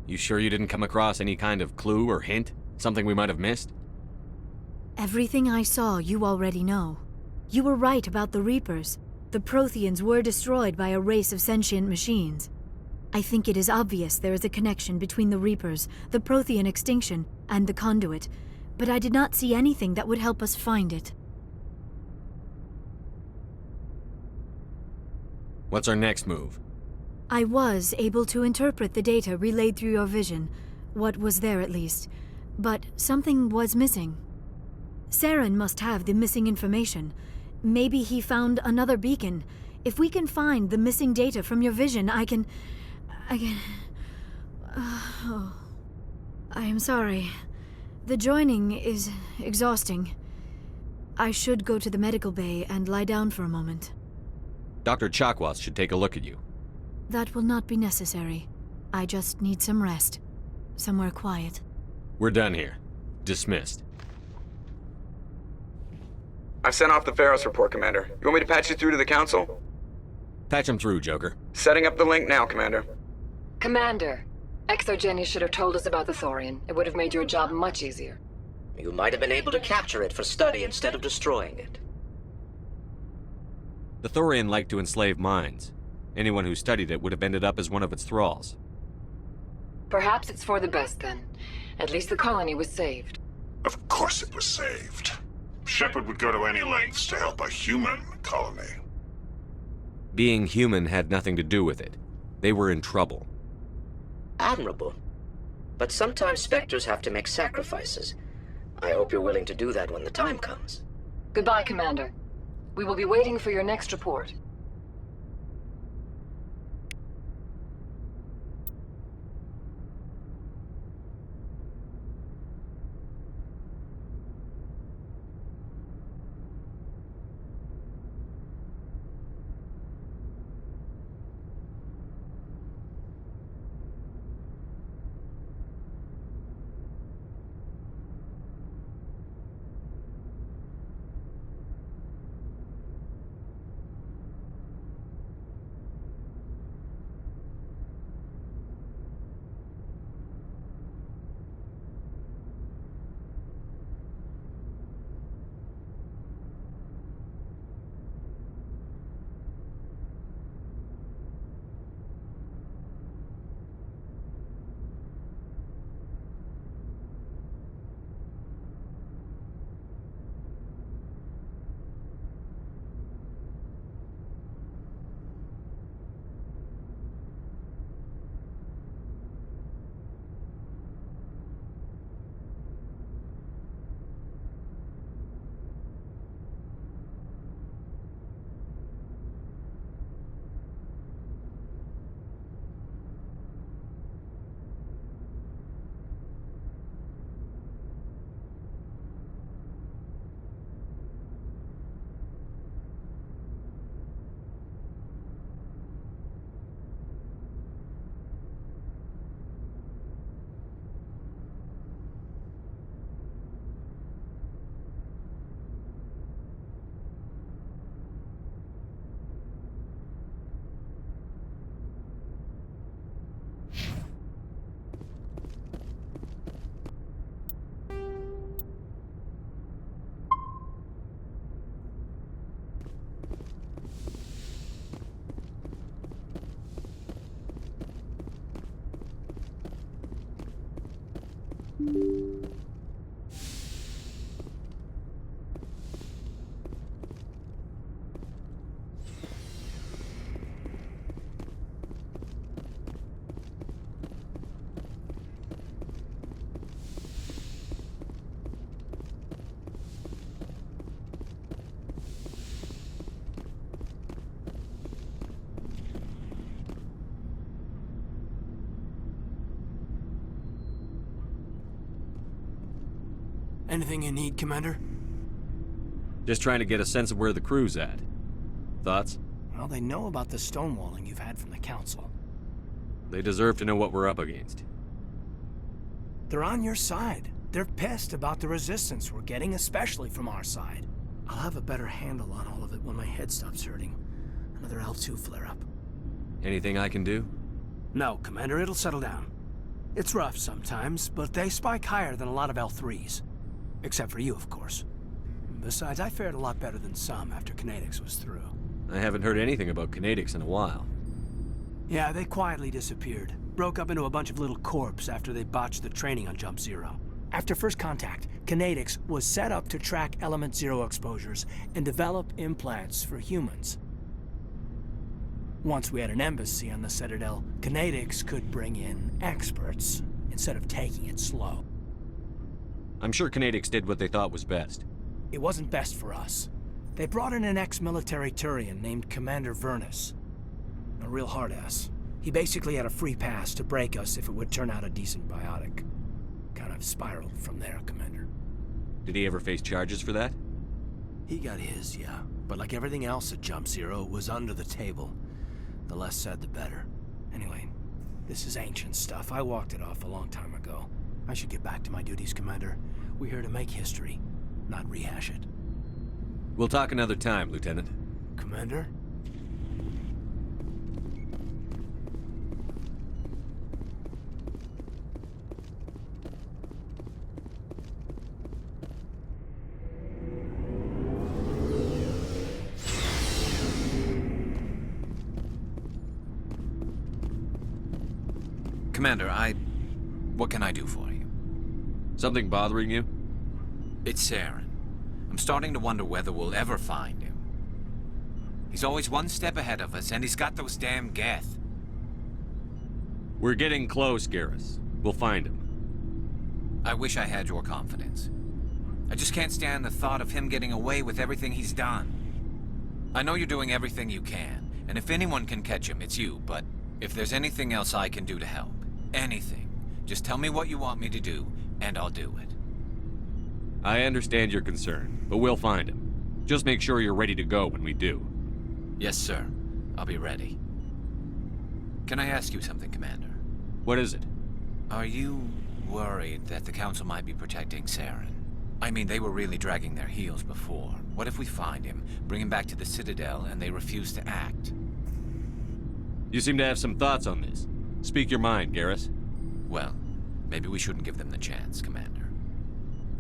[SPEAKER 5] You sure you didn't come across any kind of clue or hint? Something we might have missed?
[SPEAKER 14] Everything I saw you already know. You were right about the Reapers. The Protheans were destroyed by a race of sentient machines. I think it is obvious there is a connection between the Reapers, the Prothean extinction, and the Conduit, but I did not see anything that would help us find it.
[SPEAKER 5] What's our next move?
[SPEAKER 14] I was able to interpret the data relayed through your vision, what was there at least, but something was missing. Saren must have the missing information. Maybe he found another beacon. If we can find the missing data from your vision, I can... I am sorry. The joining is exhausting. I should go to the medical bay and lie down for a moment.
[SPEAKER 5] Dr. Chakwas should take a look at you.
[SPEAKER 14] That will not be necessary. I just need some rest. Somewhere quiet.
[SPEAKER 5] We're done here. Dismissed.
[SPEAKER 7] I've sent off the Pharos report, Commander. You want me to patch you through to the Council?
[SPEAKER 5] Patch him through, Joker.
[SPEAKER 7] Setting up the link now, Commander.
[SPEAKER 13] Commander, Exogeny should have told us about the Thorian. It would have made your job much easier.
[SPEAKER 16] You might have been able to capture it for study instead of destroying it.
[SPEAKER 5] The Thorian liked to enslave minds. Anyone who studied it would have ended up as one of its thralls.
[SPEAKER 13] Perhaps it's for the best then. At least the colony was saved.
[SPEAKER 3] Of course it was saved. Shepard would go to any lengths to help a human colony.
[SPEAKER 5] Being human had nothing to do with it. They were in trouble.
[SPEAKER 16] Admirable. But sometimes Spectres have to make sacrifices. I hope you're willing to do that when the time comes.
[SPEAKER 13] Goodbye, Commander. We will be waiting for your next report.
[SPEAKER 17] Anything you need, Commander?
[SPEAKER 5] Just trying to get a sense of where the crew's at. Thoughts?
[SPEAKER 17] Well, they know about the stonewalling you've had from the Council.
[SPEAKER 5] They deserve to know what we're up against.
[SPEAKER 17] They're on your side. They're pissed about the resistance we're getting, especially from our side. I'll have a better handle on all of it when my head stops hurting. Another L2 flare-up.
[SPEAKER 5] Anything I can do?
[SPEAKER 17] No, Commander, it'll settle down. It's rough sometimes, but they spike higher than a lot of L3s. Except for you, of course. Besides, I fared a lot better than some after Kinetics was through.
[SPEAKER 5] I haven't heard anything about Kinetics in a while.
[SPEAKER 17] Yeah, they quietly disappeared. Broke up into a bunch of little corps after they botched the training on Jump Zero. After first contact, Kinetics was set up to track Element Zero exposures and develop implants for humans. Once we had an embassy on the Citadel, Kinetics could bring in experts instead of taking it slow.
[SPEAKER 5] I'm sure Kinetics did what they thought was best.
[SPEAKER 17] It wasn't best for us. They brought in an ex-military Turian named Commander Vernus. A real hard-ass. He basically had a free pass to break us if it would turn out a decent biotic. Kind of spiraled from there, Commander.
[SPEAKER 5] Did he ever face charges for that?
[SPEAKER 17] He got his, yeah. But like everything else at Jump Zero, it was under the table. The less said, the better. Anyway, this is ancient stuff. I walked it off a long time ago. I should get back to my duties, Commander. We're here to make history, not rehash it.
[SPEAKER 5] We'll talk another time, Lieutenant.
[SPEAKER 17] Commander?
[SPEAKER 18] Commander, what can I do for you?
[SPEAKER 5] Something bothering you?
[SPEAKER 18] It's Saren. I'm starting to wonder whether we'll ever find him. He's always one step ahead of us, and he's got those damn Geth.
[SPEAKER 5] We're getting close, Garrus. We'll find him.
[SPEAKER 18] I wish I had your confidence. I just can't stand the thought of him getting away with everything he's done. I know you're doing everything you can, and if anyone can catch him, it's you, but if there's anything else I can do to help, anything, just tell me what you want me to do, and I'll do it.
[SPEAKER 5] I understand your concern, but we'll find him. Just make sure you're ready to go when we do.
[SPEAKER 18] Yes, sir. I'll be ready. Can I ask you something, Commander?
[SPEAKER 5] What is it?
[SPEAKER 18] Are you worried that the Council might be protecting Saren? I mean, they were really dragging their heels before. What if we find him, bring him back to the Citadel, and they refuse to act?
[SPEAKER 5] You seem to have some thoughts on this. Speak your mind, Garrus.
[SPEAKER 18] Well, maybe we shouldn't give them the chance, Commander.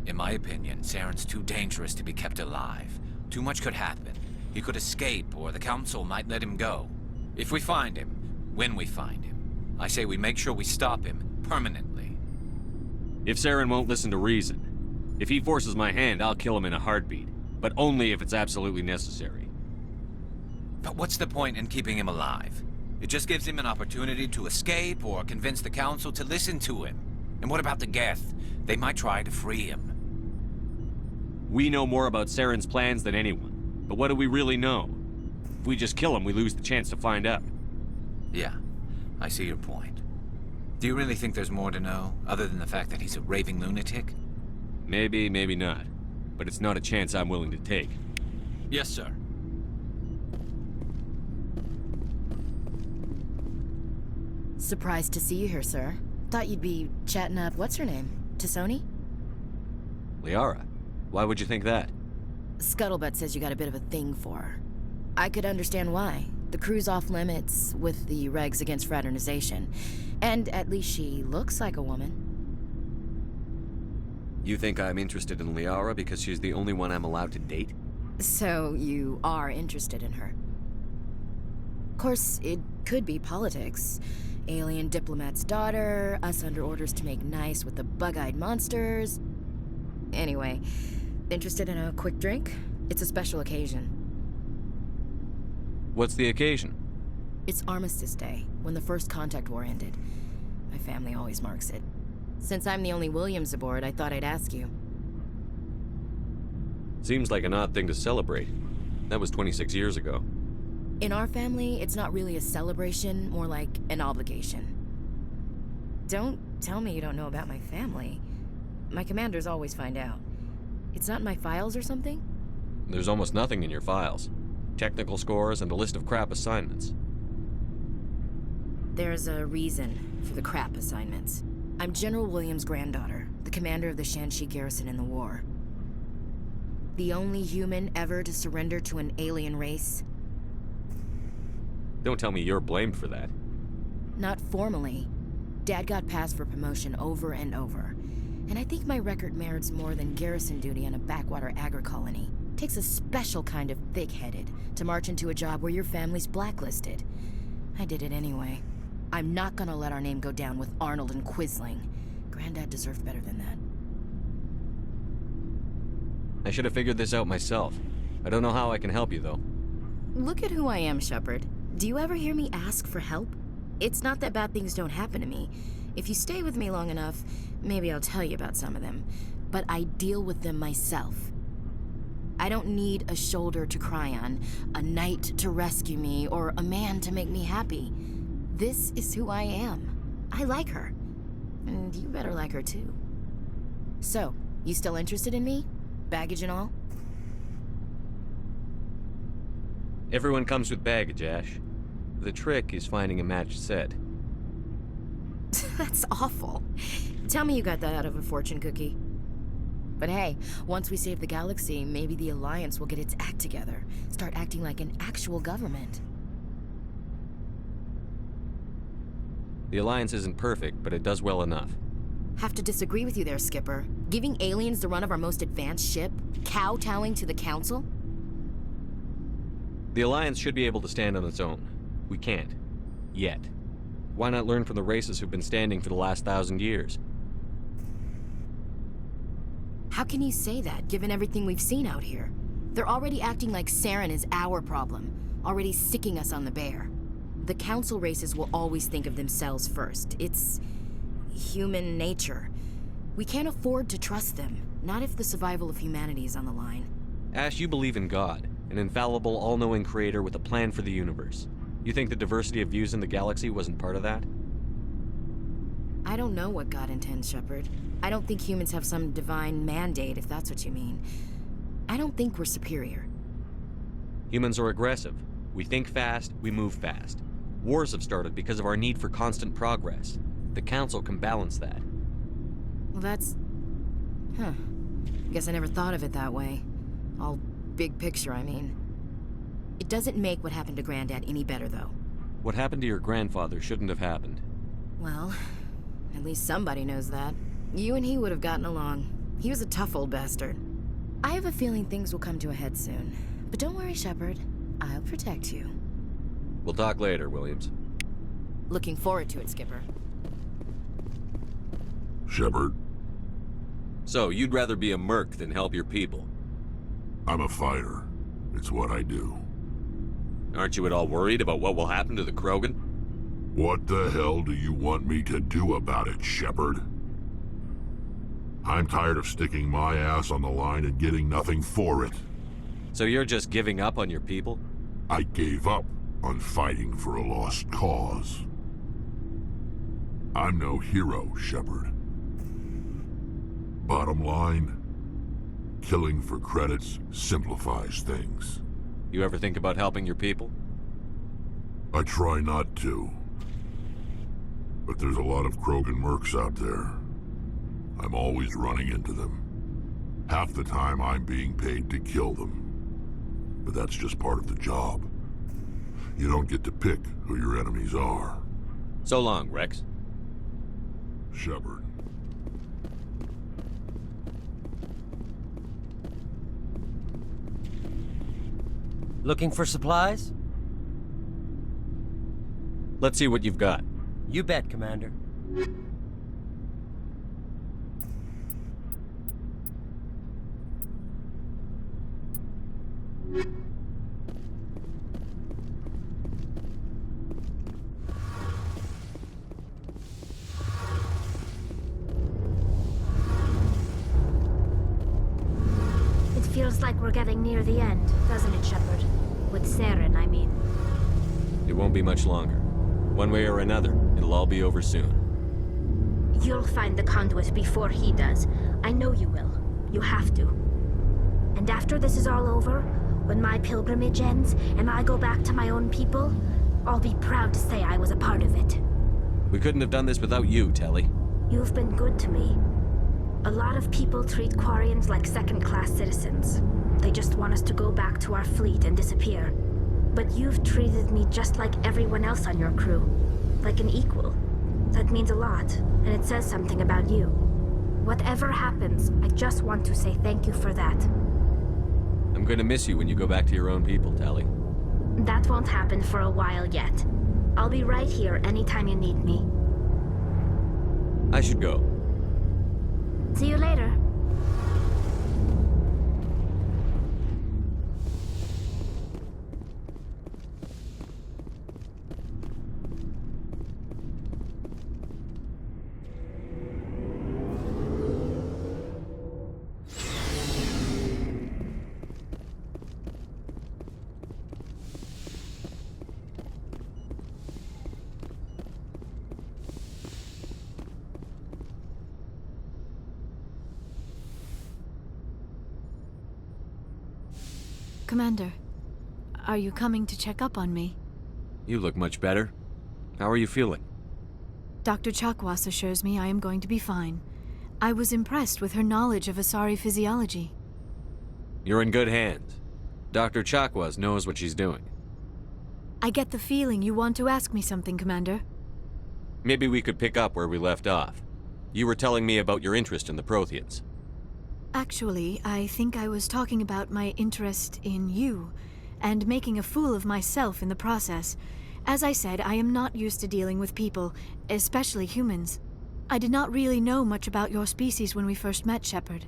[SPEAKER 18] In my opinion, Saren's too dangerous to be kept alive. Too much could happen. He could escape, or the Council might let him go. If we find him, when we find him, I say we make sure we stop him permanently.
[SPEAKER 5] If Saren won't listen to reason, if he forces my hand, I'll kill him in a heartbeat. But only if it's absolutely necessary.
[SPEAKER 18] But what's the point in keeping him alive? It just gives him an opportunity to escape or convince the Council to listen to him. And what about the Geth? They might try to free him.
[SPEAKER 5] We know more about Saren's plans than anyone. But what do we really know? If we just kill him, we lose the chance to find out.
[SPEAKER 18] Yeah, I see your point. Do you really think there's more to know, other than the fact that he's a raving lunatic?
[SPEAKER 5] Maybe, maybe not. But it's not a chance I'm willing to take.
[SPEAKER 18] Yes, sir.
[SPEAKER 15] Surprised to see you here, sir. Thought you'd be chatting up what's-her-name? T'Soni?
[SPEAKER 5] Liara? Why would you think that?
[SPEAKER 15] Scuttlebutt says you got a bit of a thing for her. I could understand why. The crew's off limits with the regs against fraternization. And at least she looks like a woman.
[SPEAKER 5] You think I'm interested in Liara because she's the only one I'm allowed to date?
[SPEAKER 15] So you are interested in her. Of course, it could be politics. alien diplomat's daughter, us under orders to make nice with the bug-eyed monsters. Anyway, interested in a quick drink? It's a special occasion.
[SPEAKER 5] What's the occasion?
[SPEAKER 15] It's Armistice Day, when the First Contact War ended. My family always marks it. Since I'm the only Williams aboard, I thought I'd ask you.
[SPEAKER 5] Seems like an odd thing to celebrate. That was 26 years ago.
[SPEAKER 15] In our family, it's not really a celebration, more like an obligation. Don't tell me you don't know about my family. My commanders always find out. It's not in my files or something?
[SPEAKER 5] There's almost nothing in your files. Technical scores and a list of crap assignments.
[SPEAKER 15] There's a reason for the crap assignments. I'm General Williams' granddaughter, the commander of the Shanxi garrison in the war. The only human ever to surrender to an alien race.
[SPEAKER 5] Don't tell me you're blamed for that.
[SPEAKER 15] Not formally. Dad got passed for promotion over and over. And I think my record merits more than garrison duty on a backwater agri-colony. Takes a special kind of thick-headed to march into a job where your family's blacklisted. I did it anyway. I'm not gonna let our name go down with Arnold and Quisling. Granddad deserved better than that.
[SPEAKER 5] I should have figured this out myself. I don't know how I can help you, though.
[SPEAKER 15] Look at who I am, Shepard. Do you ever hear me ask for help? It's not that bad things don't happen to me. If you stay with me long enough, maybe I'll tell you about some of them. But I deal with them myself. I don't need a shoulder to cry on, a knight to rescue me, or a man to make me happy. This is who I am. I like her. And you better like her too. So, you still interested in me? Baggage and all?
[SPEAKER 5] Everyone comes with baggage, Ash. The trick is finding a matched set.
[SPEAKER 15] That's awful. Tell me you got that out of a fortune cookie. But hey, once we save the galaxy, maybe the Alliance will get its act together. Start acting like an actual government.
[SPEAKER 5] The Alliance isn't perfect, but it does well enough.
[SPEAKER 15] Have to disagree with you there, Skipper. Giving aliens the run of our most advanced ship? Kowtowing to the Council?
[SPEAKER 5] The Alliance should be able to stand on its own. We can't. Yet. Why not learn from the races who've been standing for the last 1,000 years?
[SPEAKER 15] How can you say that, given everything we've seen out here? They're already acting like Saren is our problem, already sticking us on the bear. The Council races will always think of themselves first. It's human nature. We can't afford to trust them, not if the survival of humanity is on the line.
[SPEAKER 5] Ash, you believe in God, an infallible, all-knowing creator with a plan for the universe. You think the diversity of views in the galaxy wasn't part of that?
[SPEAKER 15] I don't know what God intends, Shepard. I don't think humans have some divine mandate, if that's what you mean. I don't think we're superior.
[SPEAKER 5] Humans are aggressive. We think fast, we move fast. Wars have started because of our need for constant progress. The Council can balance that.
[SPEAKER 15] Well, that's... Huh. Guess I never thought of it that way. All big picture, I mean. It doesn't make what happened to Granddad any better, though.
[SPEAKER 5] What happened to your grandfather shouldn't have happened.
[SPEAKER 15] Well, at least somebody knows that. You and he would have gotten along. He was a tough old bastard. I have a feeling things will come to a head soon. But don't worry, Shepard. I'll protect you.
[SPEAKER 5] We'll talk later, Williams.
[SPEAKER 15] Looking forward to it, Skipper.
[SPEAKER 3] Shepard.
[SPEAKER 5] So, you'd rather be a merc than help your people?
[SPEAKER 3] I'm a fighter. It's what I do.
[SPEAKER 5] Aren't you at all worried about what will happen to the Krogan?
[SPEAKER 3] What the hell do you want me to do about it, Shepard? I'm tired of sticking my ass on the line and getting nothing for it.
[SPEAKER 5] So you're just giving up on your people?
[SPEAKER 3] I gave up on fighting for a lost cause. I'm no hero, Shepard. Bottom line, killing for credits simplifies things.
[SPEAKER 5] You ever think about helping your people?
[SPEAKER 3] I try not to. But there's a lot of Krogan mercs out there. I'm always running into them. Half the time I'm being paid to kill them. But that's just part of the job. You don't get to pick who your enemies are.
[SPEAKER 5] So long, Rex.
[SPEAKER 3] Shepard.
[SPEAKER 19] Looking for supplies?
[SPEAKER 5] Let's see what you've got.
[SPEAKER 19] You bet, Commander.
[SPEAKER 1] It feels like we're getting near the end, doesn't it, Shepard? With Saren, I mean.
[SPEAKER 5] It won't be much longer. One way or another, it'll all be over soon.
[SPEAKER 1] You'll find the conduit before he does. I know you will. You have to. And after this is all over, when my pilgrimage ends and I go back to my own people, I'll be proud to say I was a part of it.
[SPEAKER 5] We couldn't have done this without you, Telly.
[SPEAKER 1] You've been good to me. A lot of people treat Quarians like second-class citizens. They just want us to go back to our fleet and disappear. But you've treated me just like everyone else on your crew. Like an equal. That means a lot, and it says something about you. Whatever happens, I just want to say thank you for that.
[SPEAKER 5] I'm gonna miss you when you go back to your own people, Telly.
[SPEAKER 1] That won't happen for a while yet. I'll be right here anytime you need me.
[SPEAKER 5] I should go.
[SPEAKER 1] See you later.
[SPEAKER 14] Commander, are you coming to check up on me?
[SPEAKER 5] You look much better. How are you feeling?
[SPEAKER 14] Dr. Chakwas assures me I am going to be fine. I was impressed with her knowledge of Asari physiology.
[SPEAKER 5] You're in good hands. Dr. Chakwas knows what she's doing.
[SPEAKER 14] I get the feeling you want to ask me something, Commander.
[SPEAKER 5] Maybe we could pick up where we left off. You were telling me about your interest in the Protheans.
[SPEAKER 14] Actually, I think I was talking about my interest in you, and making a fool of myself in the process. As I said, I am not used to dealing with people, especially humans. I did not really know much about your species when we first met, Shepard.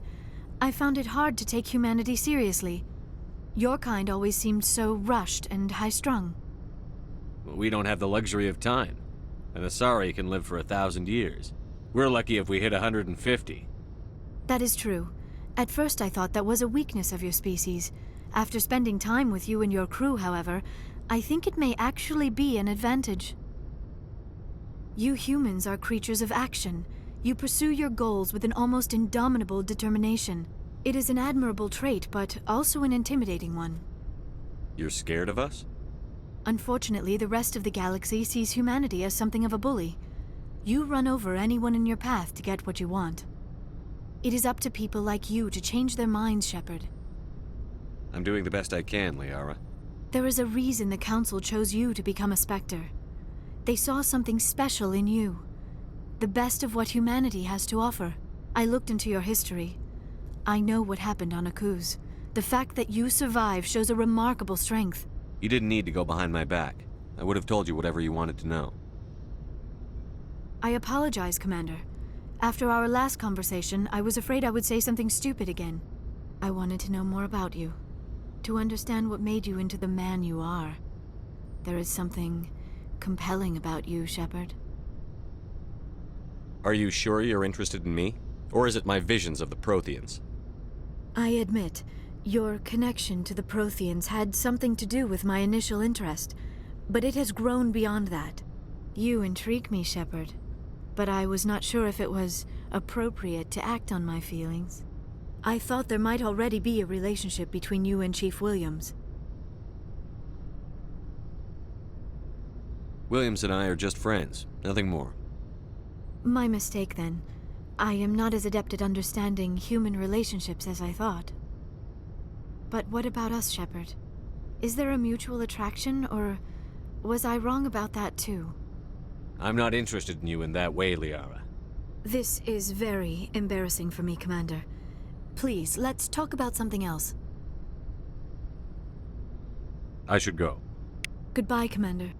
[SPEAKER 14] I found it hard to take humanity seriously. Your kind always seemed so rushed and high-strung.
[SPEAKER 5] We don't have the luxury of time. An Asari can live for 1,000 years. We're lucky if we hit 150.
[SPEAKER 14] That is true. At first I thought that was a weakness of your species. After spending time with you and your crew, however, I think it may actually be an advantage. You humans are creatures of action. You pursue your goals with an almost indomitable determination. It is an admirable trait, but also an intimidating one.
[SPEAKER 5] You're scared of us?
[SPEAKER 14] Unfortunately, the rest of the galaxy sees humanity as something of a bully. You run over anyone in your path to get what you want. It is up to people like you to change their minds, Shepard.
[SPEAKER 5] I'm doing the best I can, Liara.
[SPEAKER 14] There is a reason the Council chose you to become a Spectre. They saw something special in you. The best of what humanity has to offer. I looked into your history. I know what happened on Akuz. The fact that you survived shows a remarkable strength.
[SPEAKER 5] You didn't need to go behind my back. I would have told you whatever you wanted to know.
[SPEAKER 14] I apologize, Commander. After our last conversation, I was afraid I would say something stupid again. I wanted to know more about you. To understand what made you into the man you are. There is something compelling about you, Shepard.
[SPEAKER 5] Are you sure you're interested in me? Or is it my visions of the Protheans?
[SPEAKER 14] I admit, your connection to the Protheans had something to do with my initial interest, but it has grown beyond that. You intrigue me, Shepard. But I was not sure if it was appropriate to act on my feelings. I thought there might already be a relationship between you and Chief Williams.
[SPEAKER 5] Williams and I are just friends, nothing more.
[SPEAKER 14] My mistake, then. I am not as adept at understanding human relationships as I thought. But what about us, Shepard? Is there a mutual attraction, or was I wrong about that too?
[SPEAKER 5] I'm not interested in you in that way, Liara.
[SPEAKER 14] This is very embarrassing for me, Commander. Please, let's talk about something else.
[SPEAKER 5] I should go.
[SPEAKER 14] Goodbye, Commander.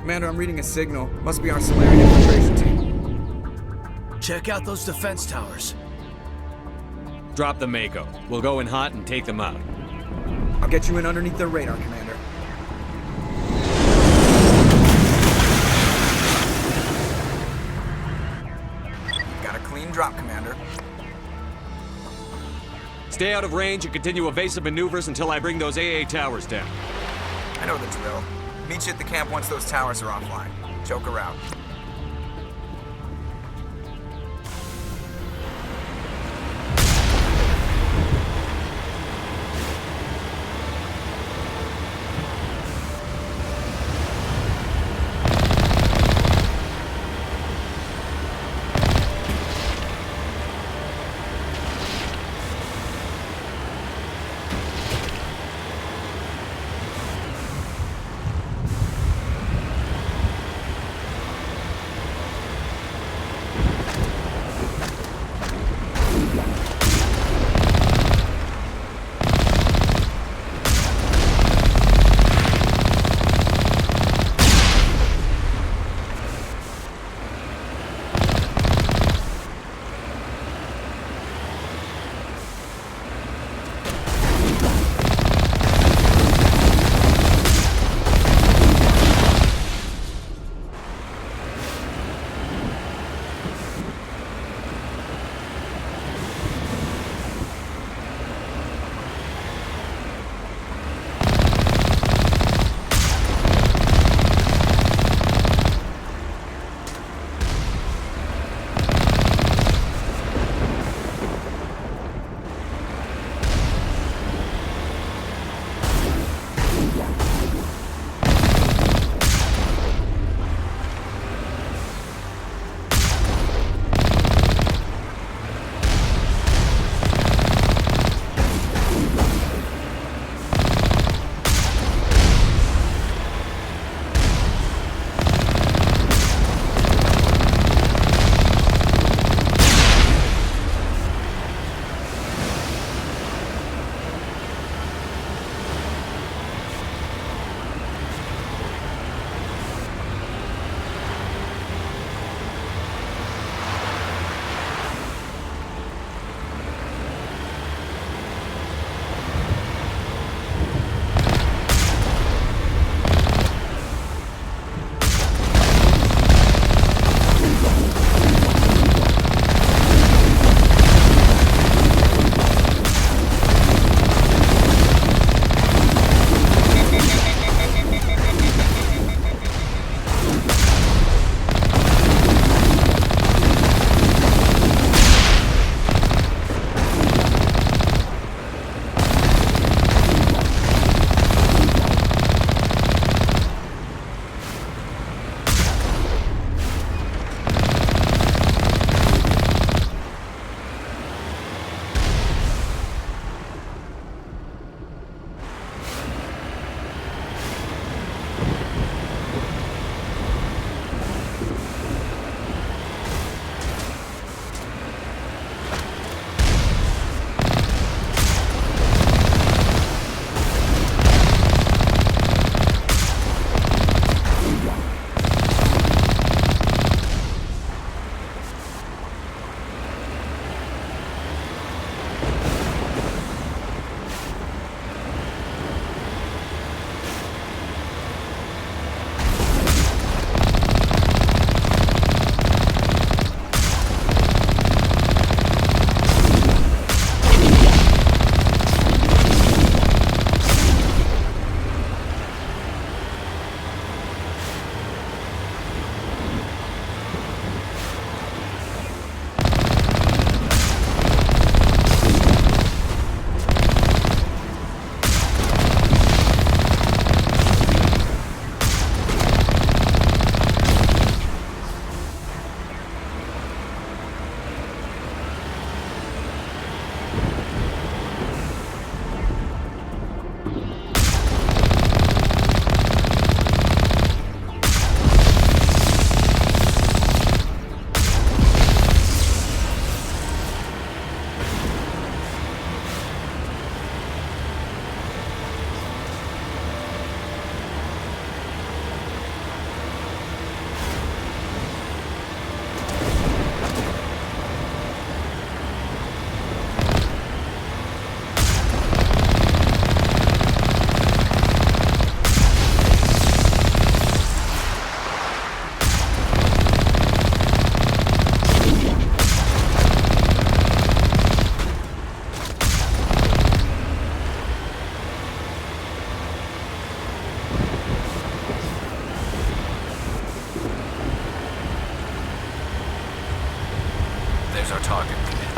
[SPEAKER 7] Commander, I'm reading a signal. Must be our Solarian infiltration team.
[SPEAKER 17] Check out those defense towers.
[SPEAKER 5] Drop the Mako. We'll go in hot and take them out.
[SPEAKER 7] I'll get you in underneath their radar, Commander. Got a clean drop, Commander.
[SPEAKER 5] Stay out of range and continue evasive maneuvers until I bring those AA towers down.
[SPEAKER 7] I know the drill. Meet you at the camp once those towers are offline. Joker out.
[SPEAKER 18] is our target, Commander.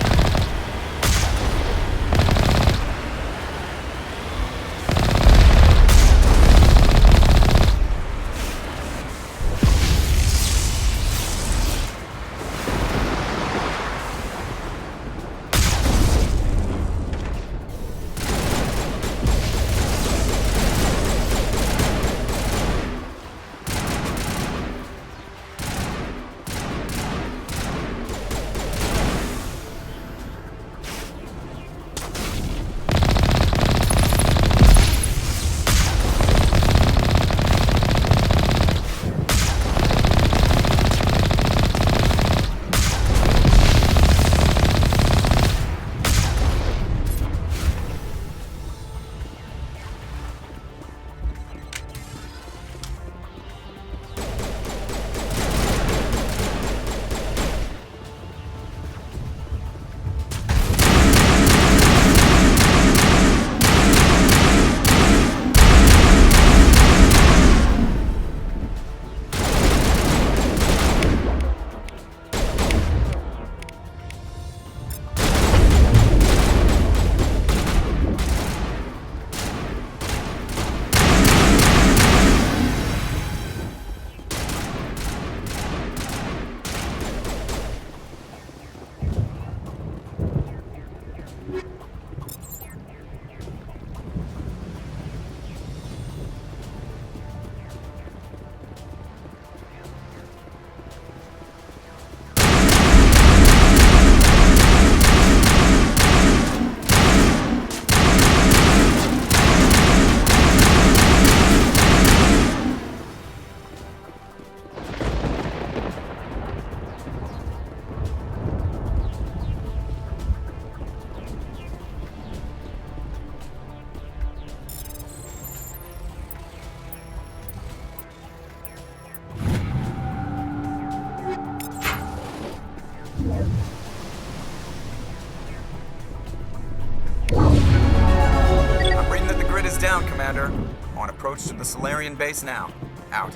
[SPEAKER 7] I'm reading that the grid is down, Commander. On approach to the Solarian base now. Out.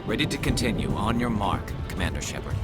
[SPEAKER 18] Ready to continue. On your mark, Commander Shepard.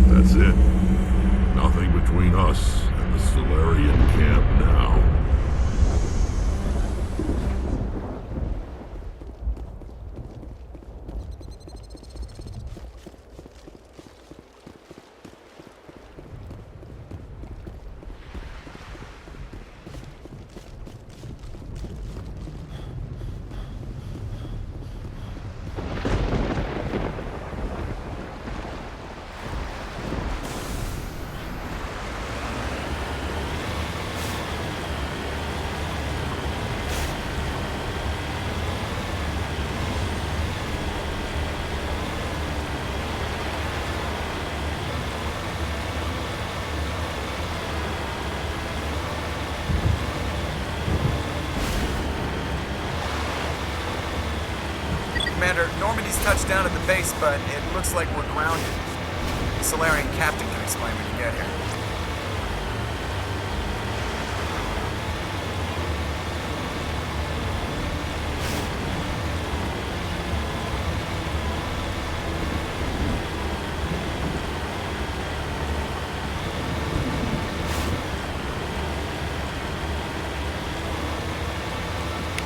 [SPEAKER 3] That's it. Nothing between us and the Solarian camp now.
[SPEAKER 7] Commander, Normandy's touched down at the base, but it looks like we're grounded. The Solarian captain can explain when you get here.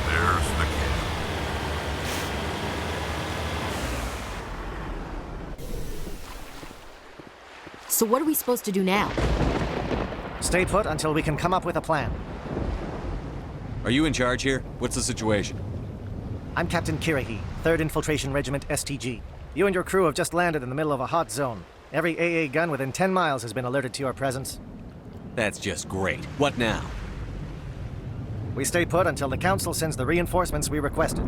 [SPEAKER 3] There's the camp.
[SPEAKER 15] So what are we supposed to do now?
[SPEAKER 12] Stay put until we can come up with a plan.
[SPEAKER 5] Are you in charge here? What's the situation?
[SPEAKER 12] I'm Captain Kirrahe, 3rd Infiltration Regiment STG. You and your crew have just landed in the middle of a hot zone. Every AA gun within 10 miles has been alerted to your presence.
[SPEAKER 5] That's just great. What now?
[SPEAKER 12] We stay put until the Council sends the reinforcements we requested.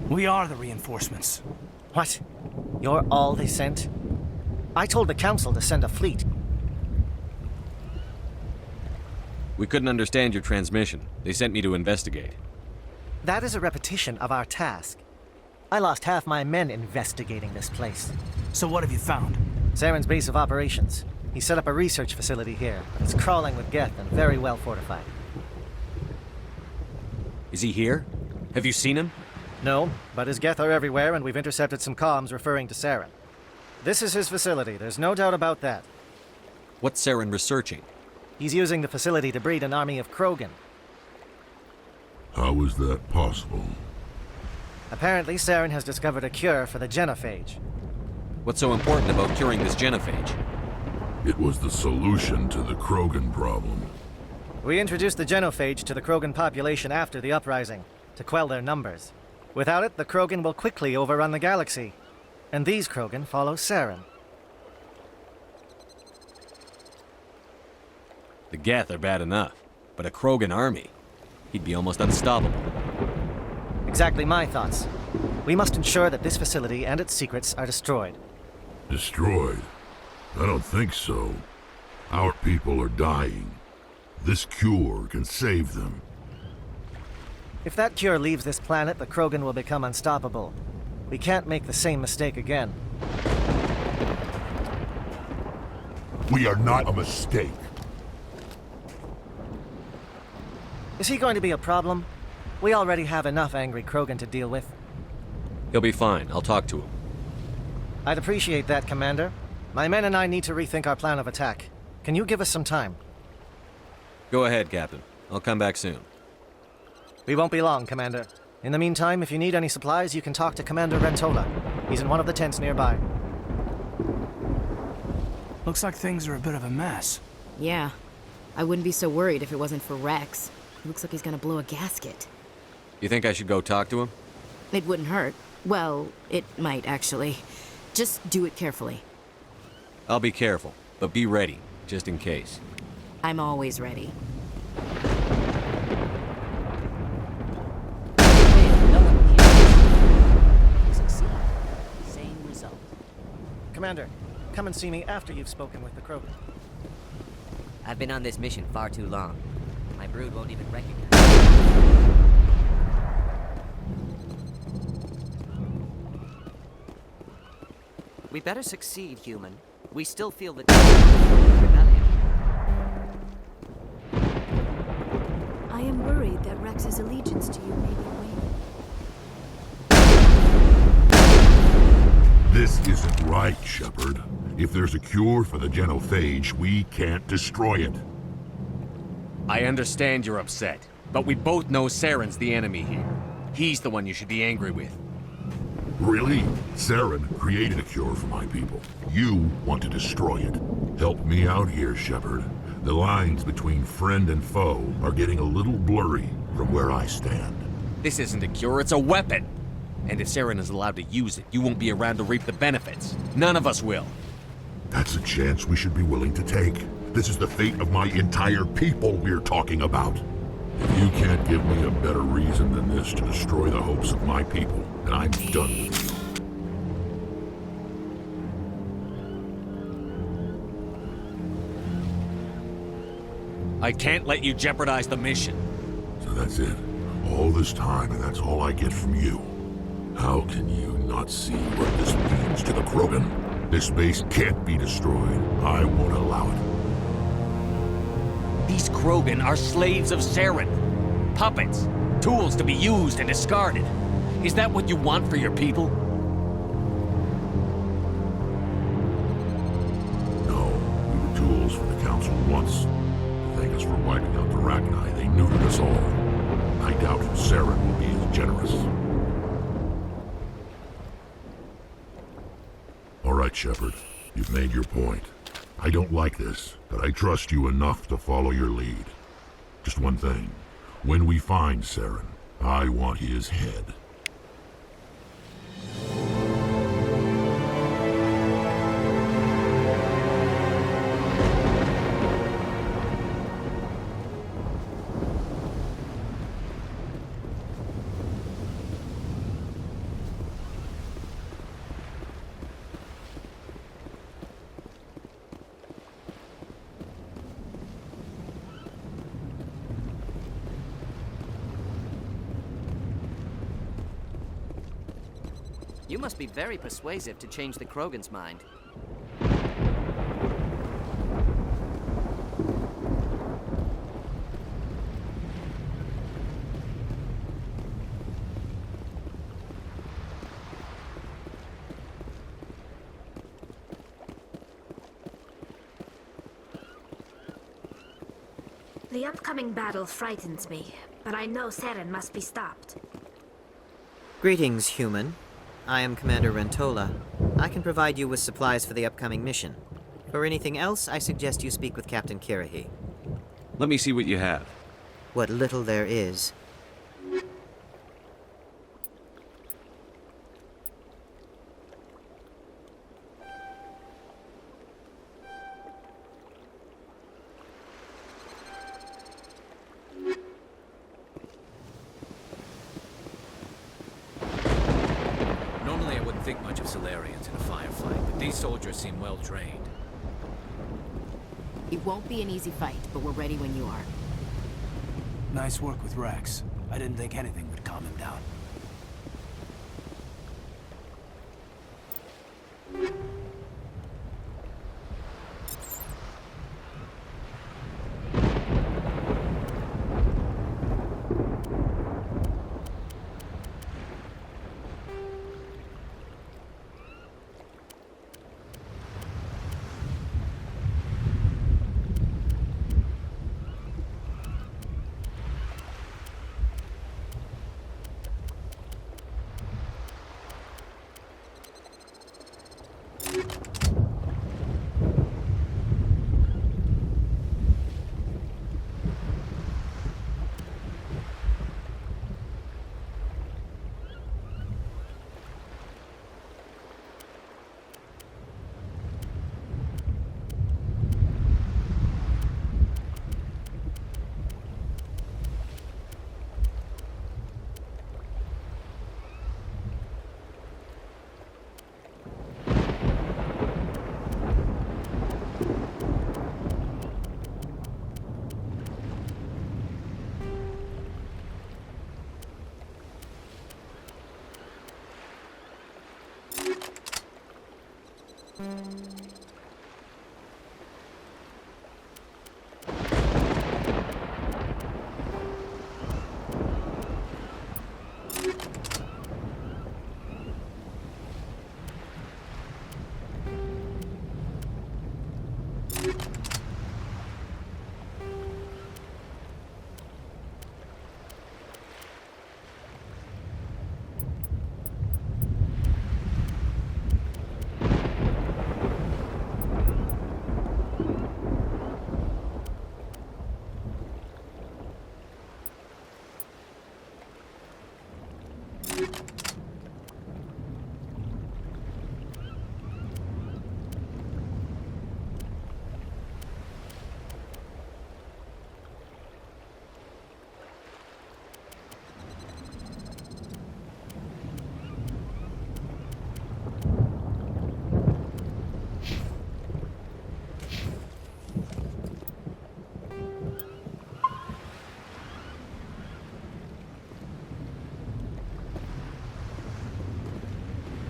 [SPEAKER 17] We are the reinforcements.
[SPEAKER 12] What? You're all they sent? I told the Council to send a fleet.
[SPEAKER 5] We couldn't understand your transmission. They sent me to investigate.
[SPEAKER 12] That is a repetition of our task. I lost half my men investigating this place.
[SPEAKER 17] So what have you found?
[SPEAKER 12] Saren's base of operations. He set up a research facility here, but it's crawling with Geth and very well fortified.
[SPEAKER 5] Is he here? Have you seen him?
[SPEAKER 12] No, but his Geth are everywhere, and we've intercepted some comms referring to Saren. This is his facility, there's no doubt about that.
[SPEAKER 5] What's Saren researching?
[SPEAKER 12] He's using the facility to breed an army of Krogan.
[SPEAKER 3] How is that possible?
[SPEAKER 12] Apparently, Saren has discovered a cure for the genophage.
[SPEAKER 5] What's so important about curing this genophage?
[SPEAKER 3] It was the solution to the Krogan problem.
[SPEAKER 12] We introduced the genophage to the Krogan population after the uprising, to quell their numbers. Without it, the Krogan will quickly overrun the galaxy. And these Krogan follow Saren.
[SPEAKER 5] The Geth are bad enough, but a Krogan army? He'd be almost unstoppable.
[SPEAKER 12] Exactly my thoughts. We must ensure that this facility and its secrets are destroyed.
[SPEAKER 3] Destroyed? I don't think so. Our people are dying. This cure can save them.
[SPEAKER 12] If that cure leaves this planet, the Krogan will become unstoppable. We can't make the same mistake again.
[SPEAKER 3] We are not a mistake.
[SPEAKER 12] Is he going to be a problem? We already have enough angry Krogan to deal with.
[SPEAKER 5] He'll be fine. I'll talk to him.
[SPEAKER 12] I'd appreciate that, Commander. My men and I need to rethink our plan of attack. Can you give us some time?
[SPEAKER 5] Go ahead, Captain. I'll come back soon.
[SPEAKER 12] We won't be long, Commander. In the meantime, if you need any supplies, you can talk to Commander Rentola. He's in one of the tents nearby.
[SPEAKER 17] Looks like things are a bit of a mess.
[SPEAKER 15] Yeah. I wouldn't be so worried if it wasn't for Rex. He looks like he's gonna blow a gasket.
[SPEAKER 5] You think I should go talk to him?
[SPEAKER 15] It wouldn't hurt. Well, it might, actually. Just do it carefully.
[SPEAKER 5] I'll be careful, but be ready, just in case.
[SPEAKER 15] I'm always ready.
[SPEAKER 12] Same result. Commander, come and see me after you've spoken with the Krogan.
[SPEAKER 19] I've been on this mission far too long. My brood won't even recognize me.
[SPEAKER 20] We better succeed, human. We still feel the rebellion.
[SPEAKER 14] I am worried that Rex's allegiance to you may be waning.
[SPEAKER 3] This isn't right, Shepard. If there's a cure for the genophage, we can't destroy it.
[SPEAKER 5] I understand you're upset, but we both know Saren's the enemy here. He's the one you should be angry with.
[SPEAKER 3] Really? Saren created a cure for my people. You want to destroy it. Help me out here, Shepard. The lines between friend and foe are getting a little blurry from where I stand.
[SPEAKER 5] This isn't a cure, it's a weapon! And if Saren is allowed to use it, you won't be around to reap the benefits. None of us will.
[SPEAKER 3] That's a chance we should be willing to take. This is the fate of my entire people we're talking about. If you can't give me a better reason than this to destroy the hopes of my people, then I'm done with you.
[SPEAKER 5] I can't let you jeopardize the mission.
[SPEAKER 3] So that's it. All this time, and that's all I get from you. How can you not see what this means to the Krogan? This base can't be destroyed. I won't allow it.
[SPEAKER 5] These Krogan are slaves of Saren. Puppets. Tools to be used and discarded. Is that what you want for your people?
[SPEAKER 3] No, we were tools for the Council once. To thank us for wiping out the Rachni, they neutered us all. I doubt Saren will be as generous. All right, Shepard. You've made your point. I don't like this, but I trust you enough to follow your lead. Just one thing. When we find Saren, I want his head.
[SPEAKER 20] You must be very persuasive to change the Krogan's mind.
[SPEAKER 1] The upcoming battle frightens me, but I know Saren must be stopped.
[SPEAKER 19] Greetings, human. I am Commander Rentola. I can provide you with supplies for the upcoming mission. For anything else, I suggest you speak with Captain Kirrahe.
[SPEAKER 5] Let me see what you have.
[SPEAKER 19] What little there is.
[SPEAKER 18] Think much of Solarians in a firefight, but these soldiers seem well trained.
[SPEAKER 15] It won't be an easy fight, but we're ready when you are.
[SPEAKER 17] Nice work with Rex. I didn't think anything would calm him down.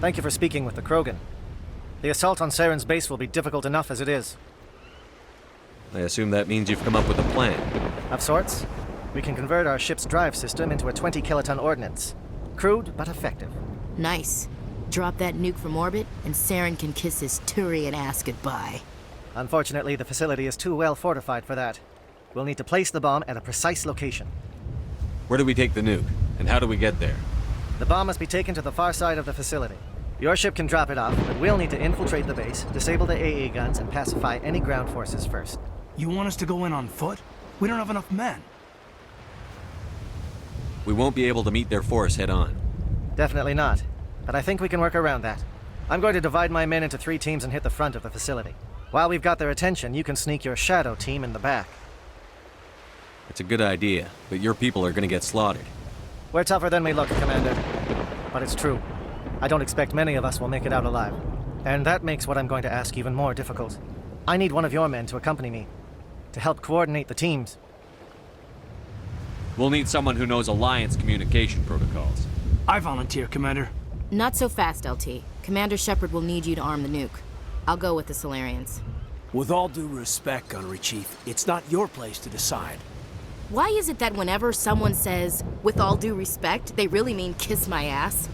[SPEAKER 12] Thank you for speaking with the Krogan. The assault on Saren's base will be difficult enough as it is.
[SPEAKER 5] I assume that means you've come up with a plan.
[SPEAKER 12] Of sorts. We can convert our ship's drive system into a 20-kiloton ordnance. Crude, but effective.
[SPEAKER 15] Nice. Drop that nuke from orbit, and Saren can kiss his Turian ass goodbye.
[SPEAKER 12] Unfortunately, the facility is too well fortified for that. We'll need to place the bomb at a precise location.
[SPEAKER 5] Where do we take the nuke? And how do we get there?
[SPEAKER 12] The bomb must be taken to the far side of the facility. Your ship can drop it off, but we'll need to infiltrate the base, disable the AA guns, and pacify any ground forces first.
[SPEAKER 17] You want us to go in on foot? We don't have enough men.
[SPEAKER 5] We won't be able to meet their force head-on.
[SPEAKER 12] Definitely not. But I think we can work around that. I'm going to divide my men into 3 teams and hit the front of the facility. While we've got their attention, you can sneak your shadow team in the back.
[SPEAKER 5] It's a good idea, but your people are gonna get slaughtered.
[SPEAKER 12] We're tougher than we look, Commander. But it's true. I don't expect many of us will make it out alive. And that makes what I'm going to ask even more difficult. I need one of your men to accompany me, to help coordinate the teams.
[SPEAKER 5] We'll need someone who knows Alliance communication protocols.
[SPEAKER 17] I volunteer, Commander.
[SPEAKER 15] Not so fast, LT. Commander Shepard will need you to arm the nuke. I'll go with the Solarians.
[SPEAKER 17] With all due respect, Gunnery Chief, it's not your place to decide.
[SPEAKER 15] Why is it that whenever someone says, with all due respect, they really mean kiss my ass?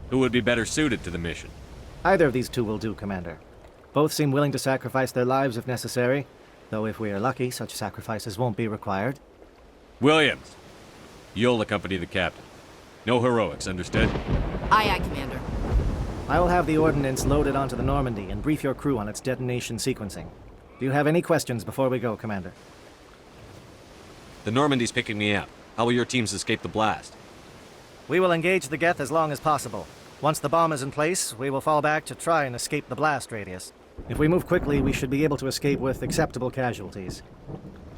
[SPEAKER 5] Who would be better suited to the mission?
[SPEAKER 12] Either of these 2 will do, Commander. Both seem willing to sacrifice their lives if necessary, though if we are lucky, such sacrifices won't be required.
[SPEAKER 5] Williams, you'll accompany the captain. No heroics, understood?
[SPEAKER 15] Aye, aye, Commander.
[SPEAKER 12] I will have the ordnance loaded onto the Normandy and brief your crew on its detonation sequencing. Do you have any questions before we go, Commander?
[SPEAKER 5] The Normandy's picking me up. How will your teams escape the blast?
[SPEAKER 12] We will engage the Geth as long as possible. Once the bomb is in place, we will fall back to try and escape the blast radius. If we move quickly, we should be able to escape with acceptable casualties.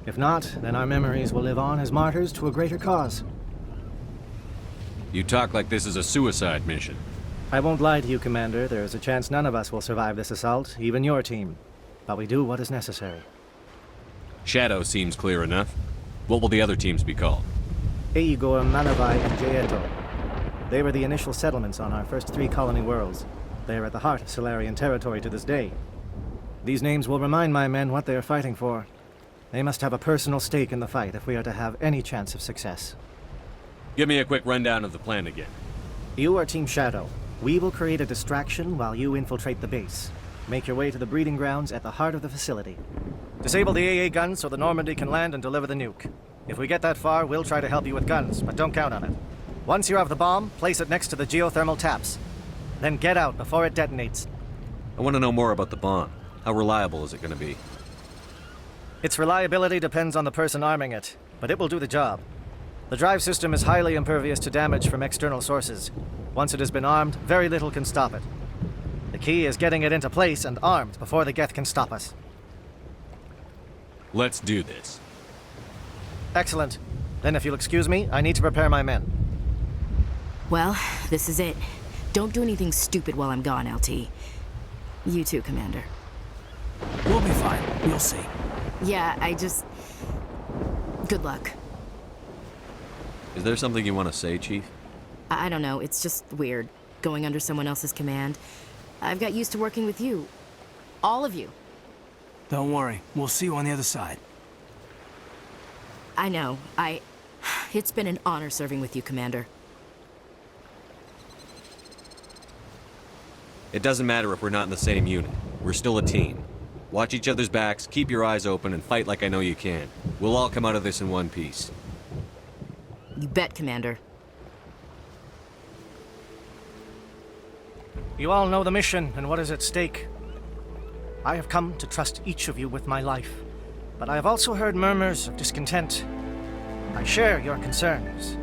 [SPEAKER 12] If not, then our memories will live on as martyrs to a greater cause.
[SPEAKER 5] You talk like this is a suicide mission.
[SPEAKER 12] I won't lie to you, Commander. There is a chance none of us will survive this assault, even your team. But we do what is necessary.
[SPEAKER 5] Shadow seems clear enough. What will the other teams be called?
[SPEAKER 12] Aegor, Manavai, and Jaeto. They were the initial settlements on our first 3 colony worlds. They are at the heart of Solarian territory to this day. These names will remind my men what they are fighting for. They must have a personal stake in the fight if we are to have any chance of success.
[SPEAKER 5] Give me a quick rundown of the plan again.
[SPEAKER 12] You are Team Shadow. We will create a distraction while you infiltrate the base. Make your way to the breeding grounds at the heart of the facility. Disable the AA guns so the Normandy can land and deliver the nuke. If we get that far, we'll try to help you with guns, but don't count on it. Once you have the bomb, place it next to the geothermal taps. Then get out before it detonates.
[SPEAKER 5] I want to know more about the bomb. How reliable is it going to be?
[SPEAKER 12] Its reliability depends on the person arming it, but it will do the job. The drive system is highly impervious to damage from external sources. Once it has been armed, very little can stop it. The key is getting it into place and armed before the Geth can stop us.
[SPEAKER 5] Let's do this.
[SPEAKER 12] Excellent. Then if you'll excuse me, I need to prepare my men.
[SPEAKER 15] Well, this is it. Don't do anything stupid while I'm gone, LT. You too, Commander.
[SPEAKER 17] We'll be fine. You'll see.
[SPEAKER 15] Yeah, good luck.
[SPEAKER 5] Is there something you want to say, Chief?
[SPEAKER 15] I don't know, it's just weird, going under someone else's command. I've got used to working with you. All of you.
[SPEAKER 17] Don't worry. We'll see you on the other side.
[SPEAKER 15] I know. It's been an honor serving with you, Commander.
[SPEAKER 5] It doesn't matter if we're not in the same unit. We're still a team. Watch each other's backs, keep your eyes open, and fight like I know you can. We'll all come out of this in one piece.
[SPEAKER 15] You bet, Commander.
[SPEAKER 12] You all know the mission and what is at stake. I have come to trust each of you with my life, but I have also heard murmurs of discontent. I share your concerns.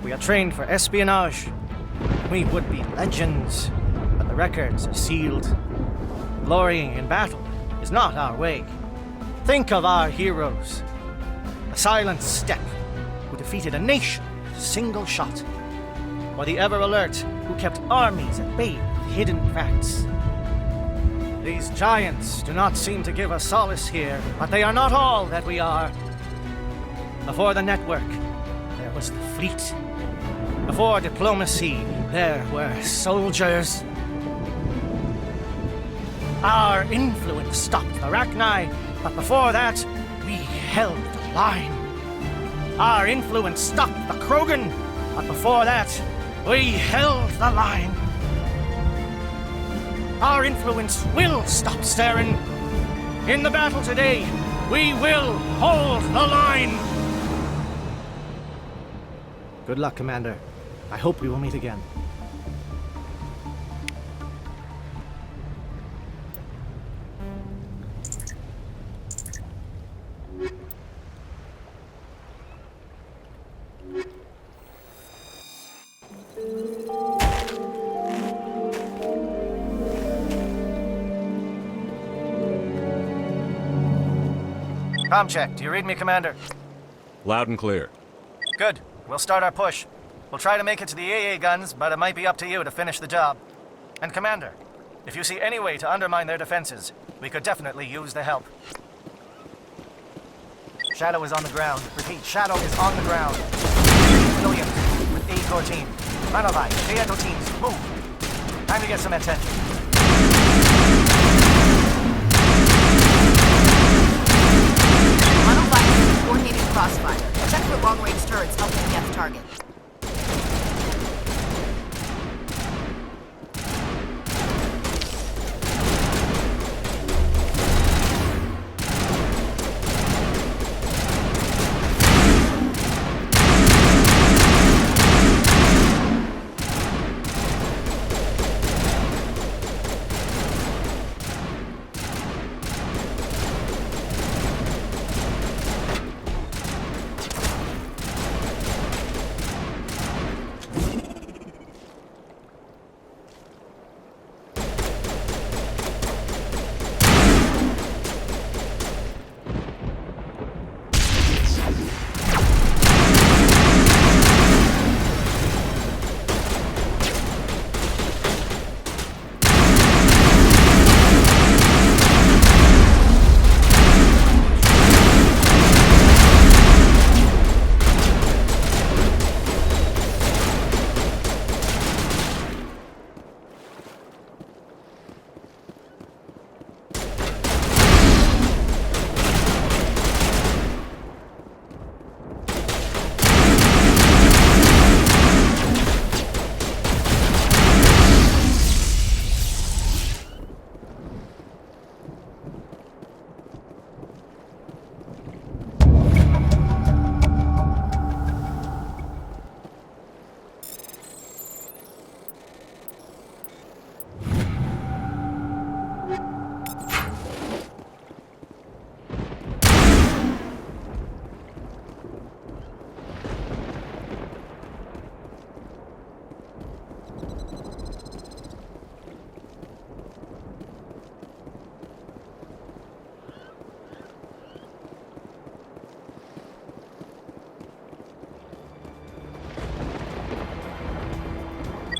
[SPEAKER 12] We are trained for espionage. We would be legends, but the records are sealed. Glorying in battle is not our way. Think of our heroes. The Silent Step, who defeated a nation with a single shot. Or the Ever Alert, who kept armies at bay with hidden facts. These giants do not seem to give us solace here, but they are not all that we are. Before the network, their was the fleet. Before diplomacy, there were soldiers. Our influence stopped the Rachni, but before that, we held the line. Our influence stopped the Krogan, but before that, we held the line. Our influence will stop Saren. In the battle today, we will hold the line. Good luck, Commander. I hope we will meet again. Com check. Do you read me, Commander?
[SPEAKER 5] Loud and clear.
[SPEAKER 12] Good. We'll start our push. We'll try to make it to the AA guns, but it might be up to you to finish the job. And Commander, if you see any way to undermine their defenses, we could definitely use the help. Shadow is on the ground. Repeat, Shadow is on the ground. Williams with A Corps team. Manovai, Beato teams, move. Time to get some attention.
[SPEAKER 15] Coordinated crossfire. Check for long-range turrets helping the Geth target.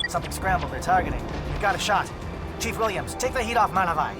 [SPEAKER 12] Something scrambled. They're targeting. We've got a shot. Chief Williams, take the heat off Manavai.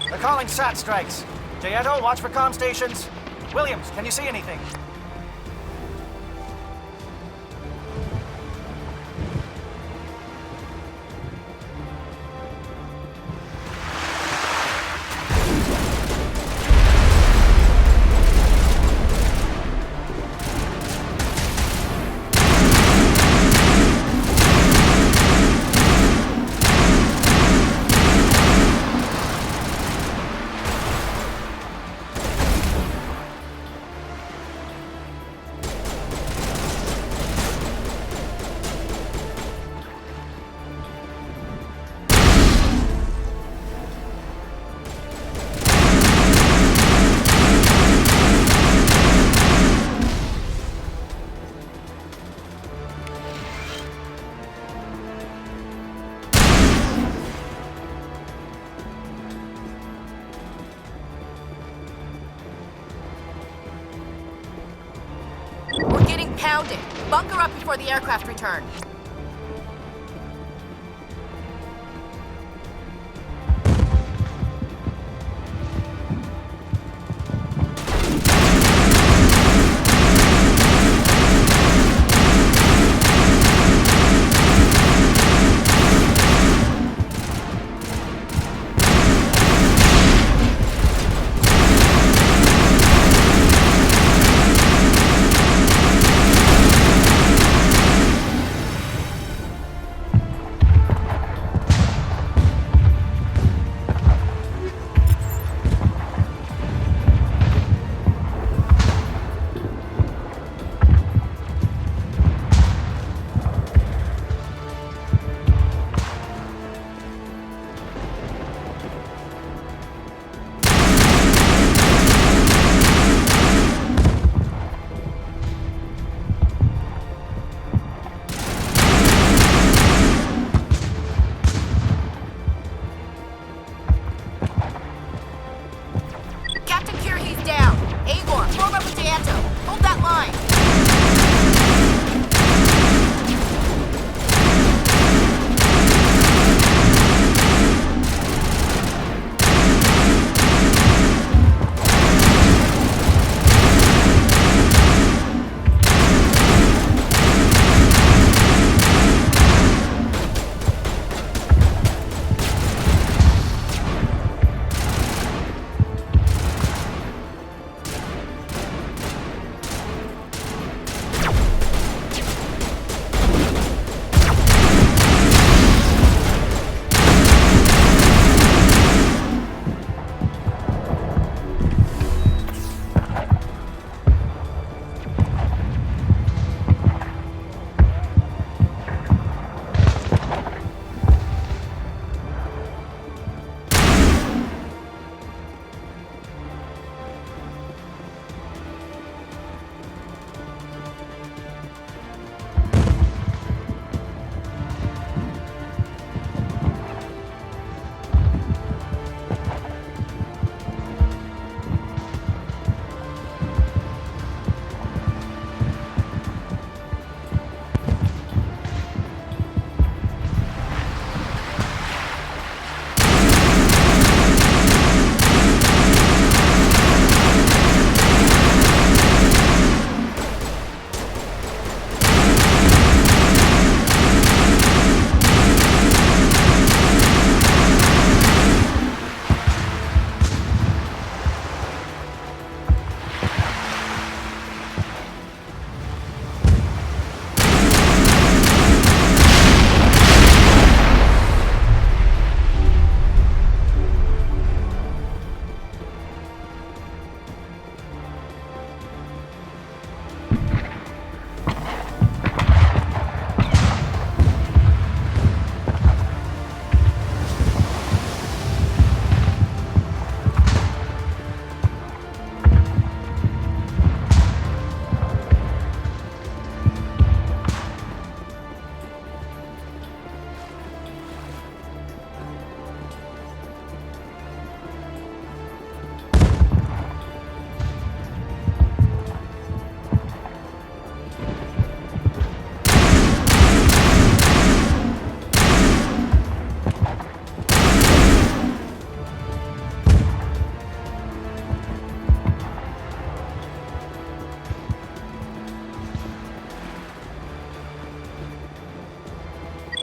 [SPEAKER 12] They're calling SAT strikes. Jayeto, watch for comm stations. Williams, can you see anything?
[SPEAKER 15] Pound it. Bunker up before the aircraft return.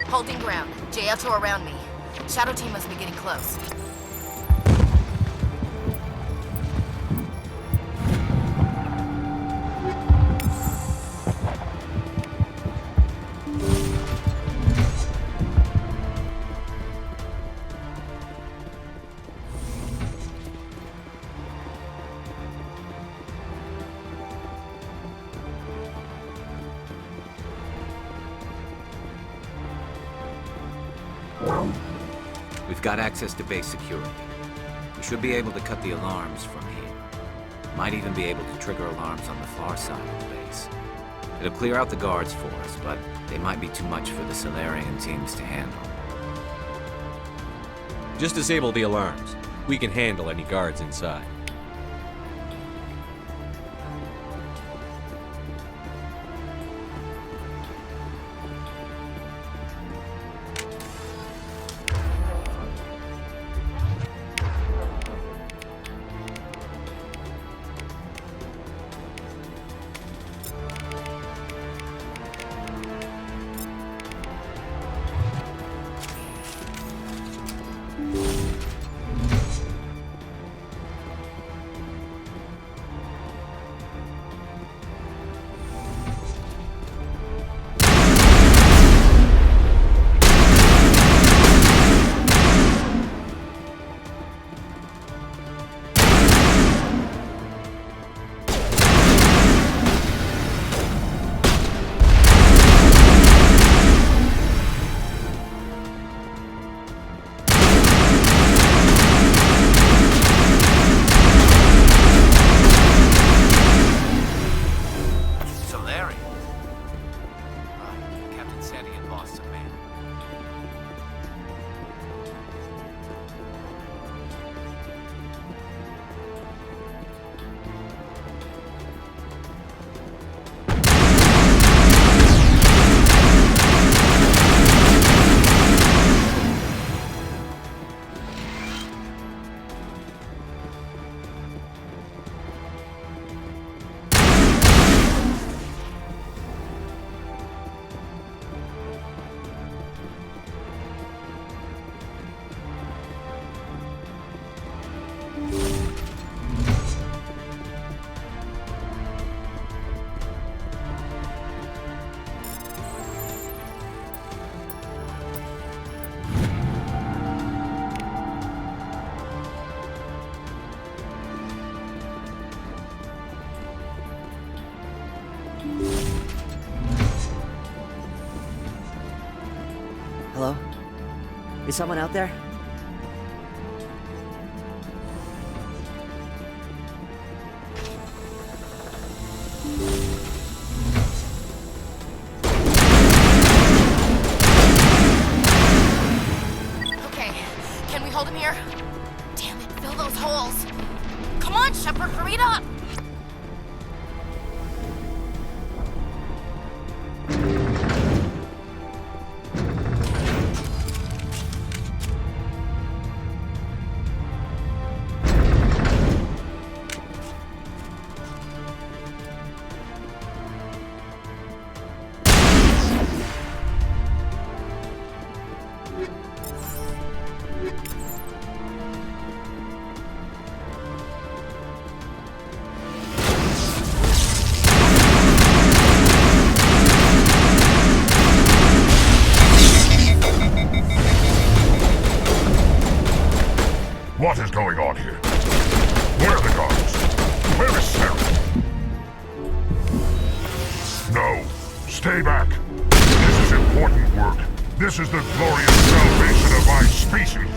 [SPEAKER 15] Holding ground. JL2 around me. Shadow team must be getting close.
[SPEAKER 18] We've got access to base security. We should be able to cut the alarms from here. Might even be able to trigger alarms on the far side of the base. It'll clear out the guards for us, but they might be too much for the Solarian teams to handle.
[SPEAKER 5] Just disable the alarms. We can handle any guards inside.
[SPEAKER 20] Is someone out there?
[SPEAKER 15] Okay, can we hold him here? Damn it, fill those holes. Come on, Shepard, hurry it up!
[SPEAKER 3] What is going on here? Where are the guards? Where is Sarah? No. Stay back. This is important work. This is the glorious salvation of my species.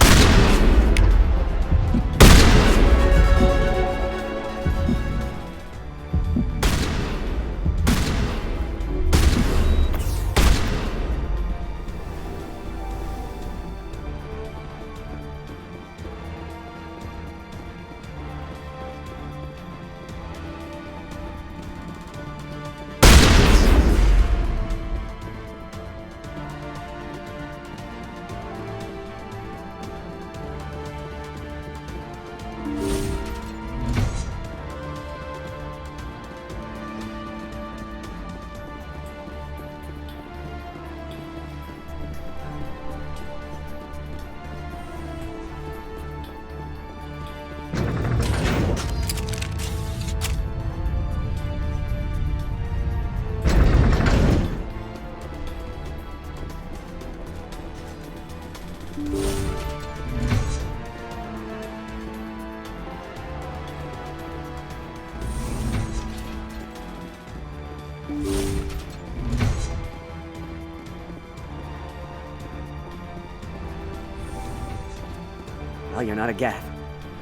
[SPEAKER 20] Well, you're not a Geth,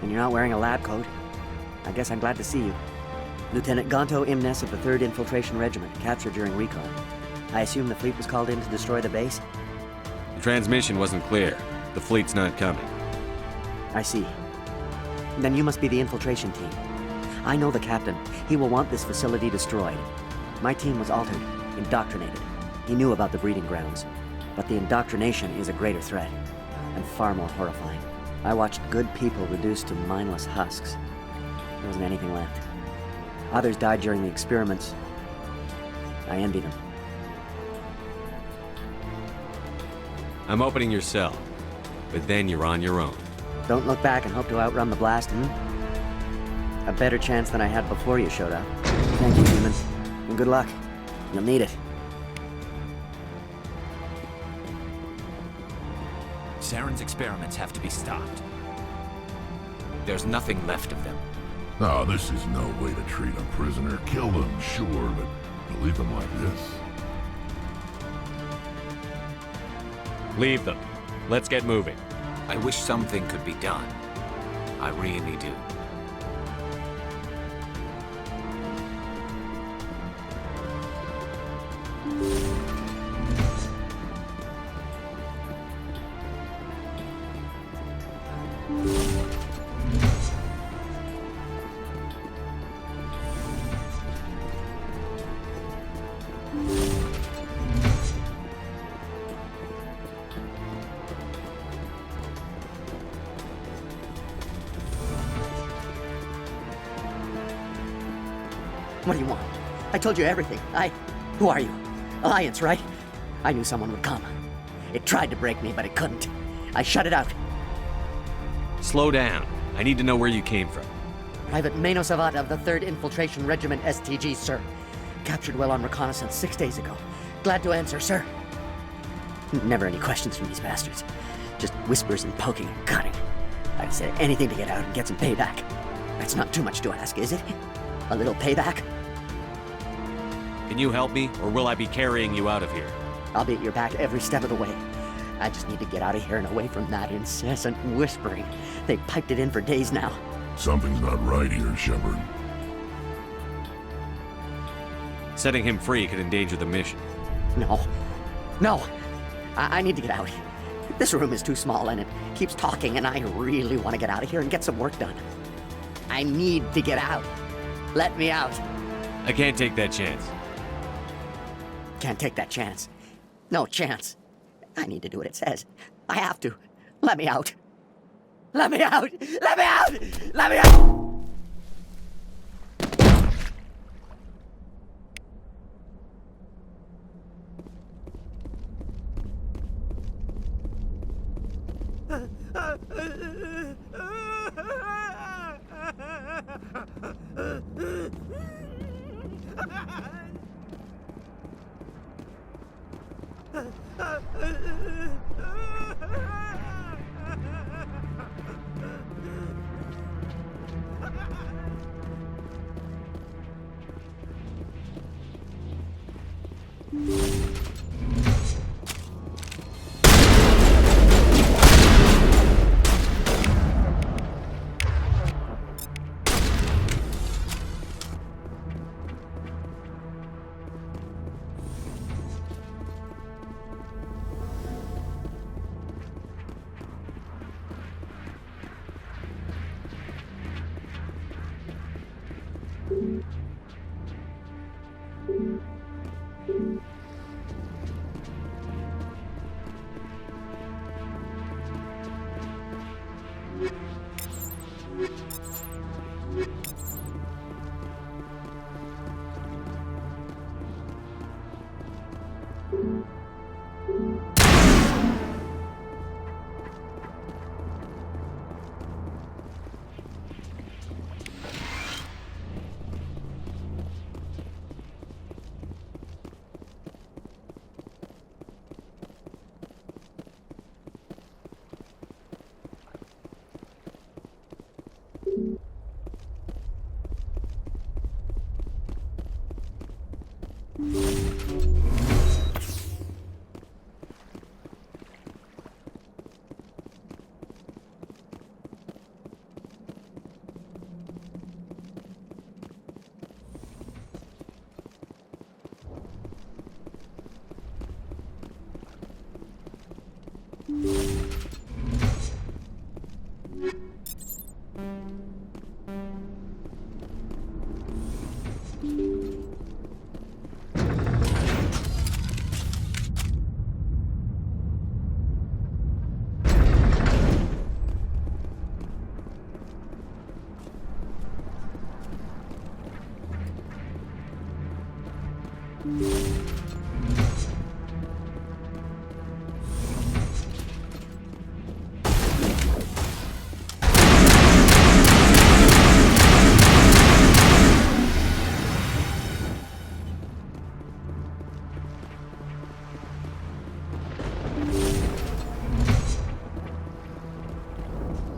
[SPEAKER 20] and you're not wearing a lab coat. I guess I'm glad to see you. Lieutenant Gonto Imnes of the 3rd Infiltration Regiment, captured during recon. I assume the fleet was called in to destroy the base?
[SPEAKER 5] The transmission wasn't clear. The fleet's not coming.
[SPEAKER 20] I see. Then you must be the infiltration team. I know the captain. He will want this facility destroyed. My team was altered, indoctrinated. He knew about the breeding grounds. But the indoctrination is a greater threat, and far more horrifying. I watched good people reduced to mindless husks. There wasn't anything left. Others died during the experiments. I envy them.
[SPEAKER 5] I'm opening your cell, but then you're on your own.
[SPEAKER 20] Don't look back and hope to outrun the blast, A better chance than I had before you showed up. Thank you, human. And good luck. You'll need it.
[SPEAKER 18] Saren's experiments have to be stopped. There's nothing left of them.
[SPEAKER 3] No, this is no way to treat a prisoner. Kill them, sure, but to leave them like this.
[SPEAKER 5] Leave them. Let's get moving.
[SPEAKER 18] I wish something could be done. I really do.
[SPEAKER 20] What do you want? I told you everything. Who are you? Alliance, right? I knew someone would come. It tried to break me, but it couldn't. I shut it out.
[SPEAKER 5] Slow down. I need to know where you came from.
[SPEAKER 20] Private Mano Savat of the 3rd Infiltration Regiment STG, sir. Captured while on reconnaissance 6 days ago. Glad to answer, sir. Never any questions from these bastards. Just whispers and poking and cutting. I'd say anything to get out and get some payback. That's not too much to ask, is it? A little payback?
[SPEAKER 5] Can you help me, or will I be carrying you out of here?
[SPEAKER 20] I'll be at your back every step of the way. I just need to get out of here and away from that incessant whispering. They piped it in for days now.
[SPEAKER 3] Something's not right here, Shepard.
[SPEAKER 5] Setting him free could endanger the mission.
[SPEAKER 20] No. I need to get out. This room is too small and it keeps talking, and I really want to get out of here and get some work done. I need to get out. Let me out.
[SPEAKER 5] I can't take that chance.
[SPEAKER 20] Can't take that chance. No chance. I need to do what it says. I have to. Let me out. Let me out! Let me out! Let me out!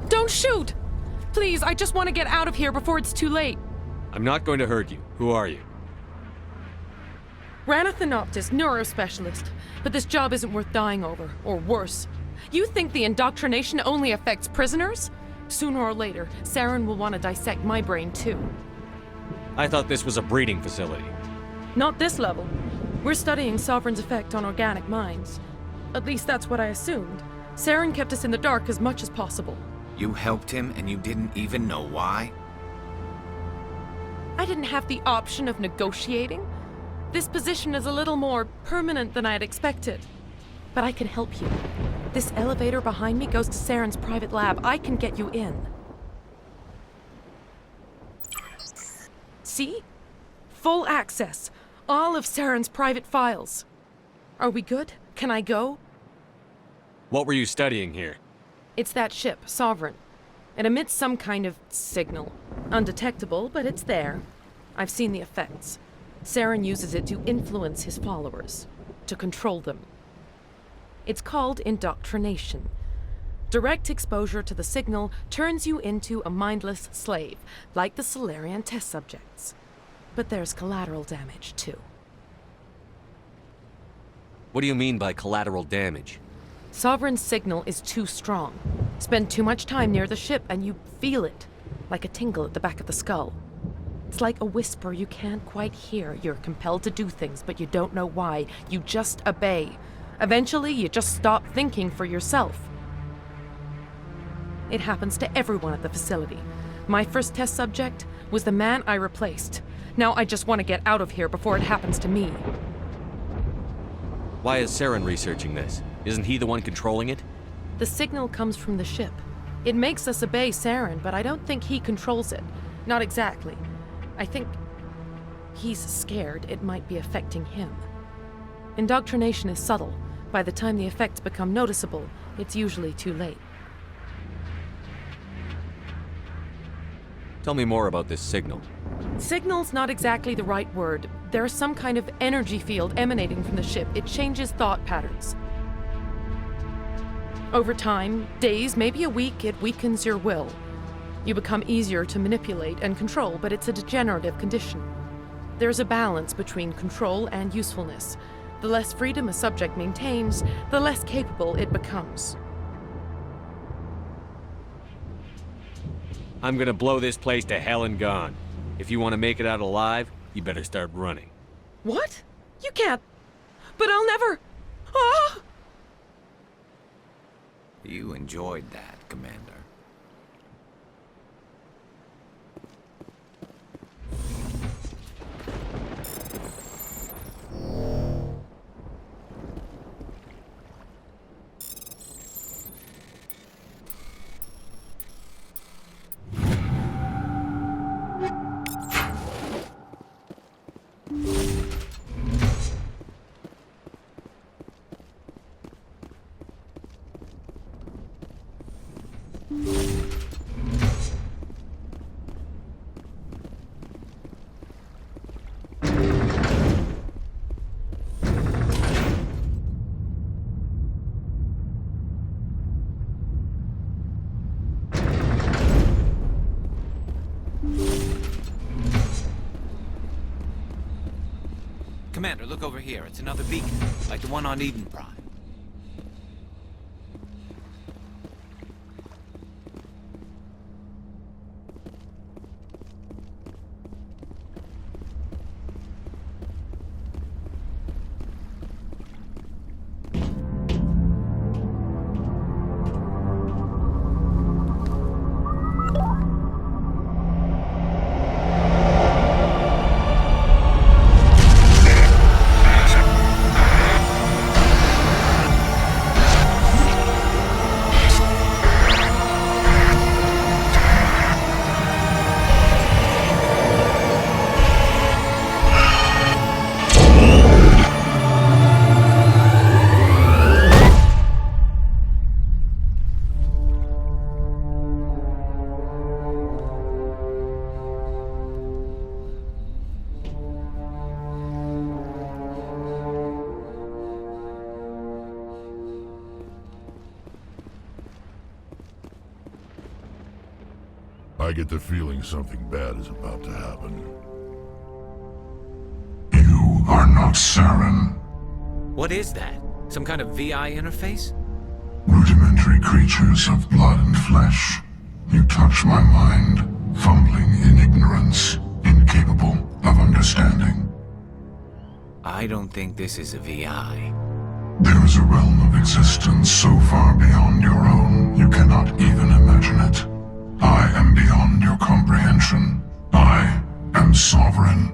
[SPEAKER 21] Don't shoot! Please, I just want to get out of here before it's too late.
[SPEAKER 5] I'm not going to hurt you. Who are you?
[SPEAKER 21] Rana Thanoptis, neurospecialist. But this job isn't worth dying over, or worse. You think the indoctrination only affects prisoners? Sooner or later, Saren will want to dissect my brain too.
[SPEAKER 5] I thought this was a breeding facility.
[SPEAKER 21] Not this level. We're studying Sovereign's effect on organic minds. At least that's what I assumed. Saren kept us in the dark as much as possible.
[SPEAKER 18] You helped him and you didn't even know why?
[SPEAKER 21] I didn't have the option of negotiating. This position is a little more permanent than I had expected. But I can help you. This elevator behind me goes to Saren's private lab. I can get you in. See? Full access. All of Saren's private files. Are we good? Can I go?
[SPEAKER 5] What were you studying here?
[SPEAKER 21] It's that ship, Sovereign. It emits some kind of signal. Undetectable, but it's there. I've seen the effects. Saren uses it to influence his followers, to control them. It's called indoctrination. Direct exposure to the signal turns you into a mindless slave, like the Salarian test subjects. But there's collateral damage, too.
[SPEAKER 5] What do you mean by collateral damage?
[SPEAKER 21] Sovereign's signal is too strong. Spend too much time near the ship and you feel it, like a tingle at the back of the skull. It's like a whisper you can't quite hear. You're compelled to do things, but you don't know why. You just obey. Eventually, you just stop thinking for yourself. It happens to everyone at the facility. My first test subject was the man I replaced. Now I just want to get out of here before it happens to me.
[SPEAKER 5] Why is Saren researching this? Isn't he the one controlling it?
[SPEAKER 21] The signal comes from the ship. It makes us obey Saren, but I don't think he controls it. Not exactly. I think he's scared it might be affecting him. Indoctrination is subtle. By the time the effects become noticeable, it's usually too late.
[SPEAKER 5] Tell me more about this signal.
[SPEAKER 21] Signal's not exactly the right word. There's some kind of energy field emanating from the ship. It changes thought patterns. Over time, days, maybe a week, it weakens your will. You become easier to manipulate and control, but it's a degenerative condition. There's a balance between control and usefulness. The less freedom a subject maintains, the less capable it becomes.
[SPEAKER 5] I'm gonna blow this place to hell and gone. If you want to make it out alive, you better start running.
[SPEAKER 21] What? You can't. But I'll never. Ah!
[SPEAKER 18] You enjoyed that, Commander. Commander, look over here. It's another beacon, like the one on Eden Prime.
[SPEAKER 3] I get the feeling something bad is about to happen.
[SPEAKER 2] You are not Saren.
[SPEAKER 18] What is that? Some kind of VI interface?
[SPEAKER 2] Rudimentary creatures of blood and flesh. You touch my mind, fumbling in ignorance, incapable of understanding.
[SPEAKER 18] I don't think this is a VI.
[SPEAKER 2] There is a realm of existence so far beyond your own, you cannot even imagine it. I am beyond your comprehension. I am Sovereign.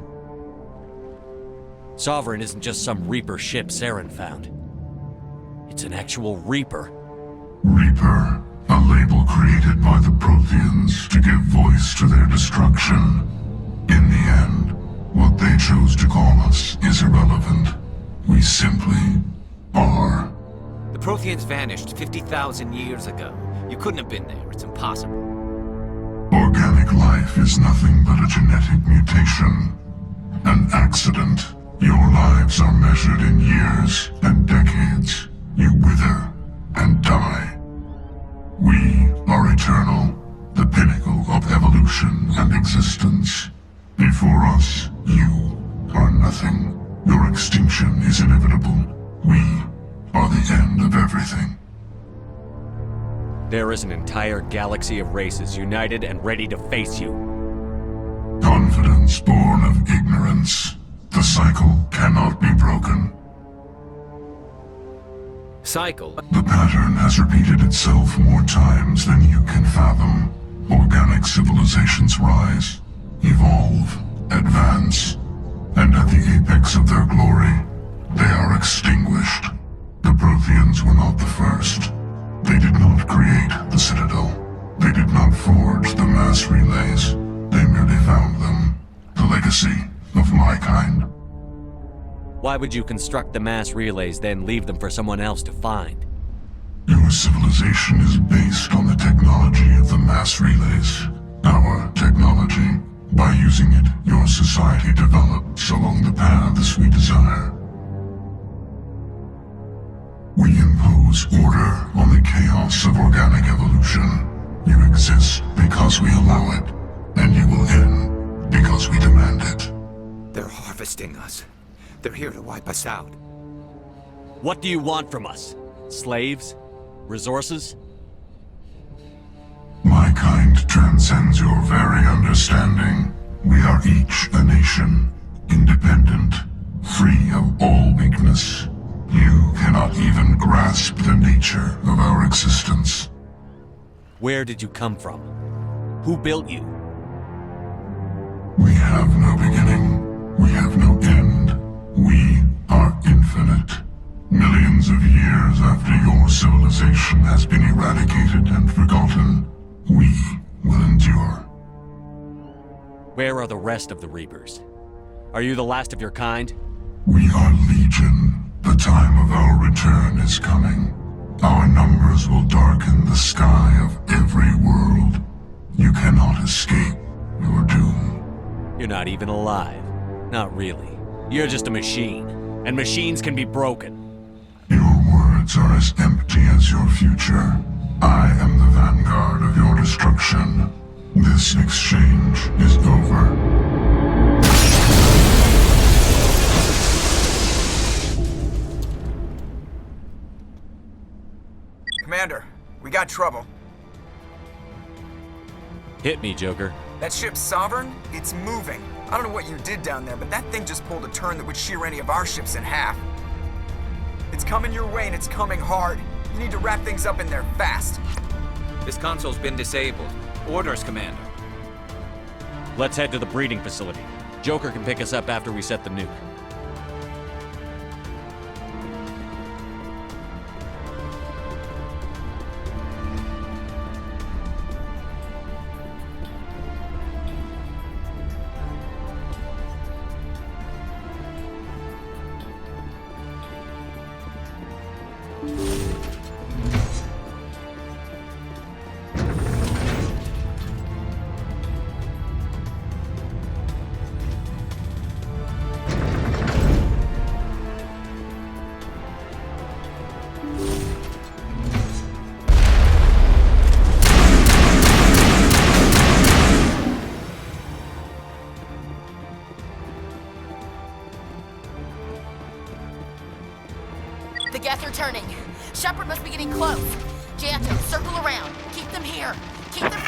[SPEAKER 5] Sovereign isn't just some Reaper ship Saren found. It's an actual Reaper.
[SPEAKER 2] Reaper, a label created by the Protheans to give voice to their destruction. In the end, what they chose to call us is irrelevant. We simply are.
[SPEAKER 18] The Protheans vanished 50,000 years ago. You couldn't have been there. It's impossible.
[SPEAKER 2] Organic life is nothing but a genetic mutation. An accident. Your lives are measured in years and decades. You wither and die. We are eternal, the pinnacle of evolution and existence. Before us, you are nothing. Your extinction is inevitable. We are the end of everything.
[SPEAKER 5] There is an entire galaxy of races united and ready to face you.
[SPEAKER 2] Confidence born of ignorance. The cycle cannot be broken.
[SPEAKER 18] Cycle?
[SPEAKER 2] The pattern has repeated itself more times than you can fathom. Organic civilizations rise, evolve, advance, and at the apex of their glory, they are extinguished. The Protheans were not the first. They did not create the Citadel. They did not forge the mass relays. They merely found them. The legacy of my kind.
[SPEAKER 5] Why would you construct the mass relays, then leave them for someone else to find?
[SPEAKER 2] Your civilization is based on the technology of the mass relays. Our technology. By using it, your society develops along the paths we desire. We impose order on the chaos of organic evolution. You exist because we allow it, and you will end because we demand it.
[SPEAKER 18] They're harvesting us. They're here to wipe us out.
[SPEAKER 5] What do you want from us? Slaves? Resources?
[SPEAKER 2] My kind transcends your very understanding. We are each a nation, independent, free of all weakness. You cannot even grasp the nature of our existence.
[SPEAKER 5] Where did you come from? Who built you?
[SPEAKER 2] We have no beginning. We have no end. We are infinite. Millions of years after your civilization has been eradicated and forgotten, we will endure.
[SPEAKER 5] Where are the rest of the Reapers? Are you the last of your kind?
[SPEAKER 2] We are Legion. The time of our return is coming. Our numbers will darken the sky of every world. You cannot escape your doom.
[SPEAKER 5] You're not even alive. Not really. You're just a machine. And machines can be broken.
[SPEAKER 2] Your words are as empty as your future. I am the vanguard of your destruction. This exchange is over.
[SPEAKER 7] Commander, we got trouble.
[SPEAKER 5] Hit me, Joker.
[SPEAKER 7] That ship's Sovereign? It's moving. I don't know what you did down there, but that thing just pulled a turn that would shear any of our ships in half. It's coming your way and it's coming hard. You need to wrap things up in there fast.
[SPEAKER 18] This console's been disabled. Orders, Commander.
[SPEAKER 5] Let's head to the breeding facility. Joker can pick us up after we set the nuke.
[SPEAKER 15] The Geth are turning. Shepard must be getting close. Janto, circle around. Keep them here. Keep them...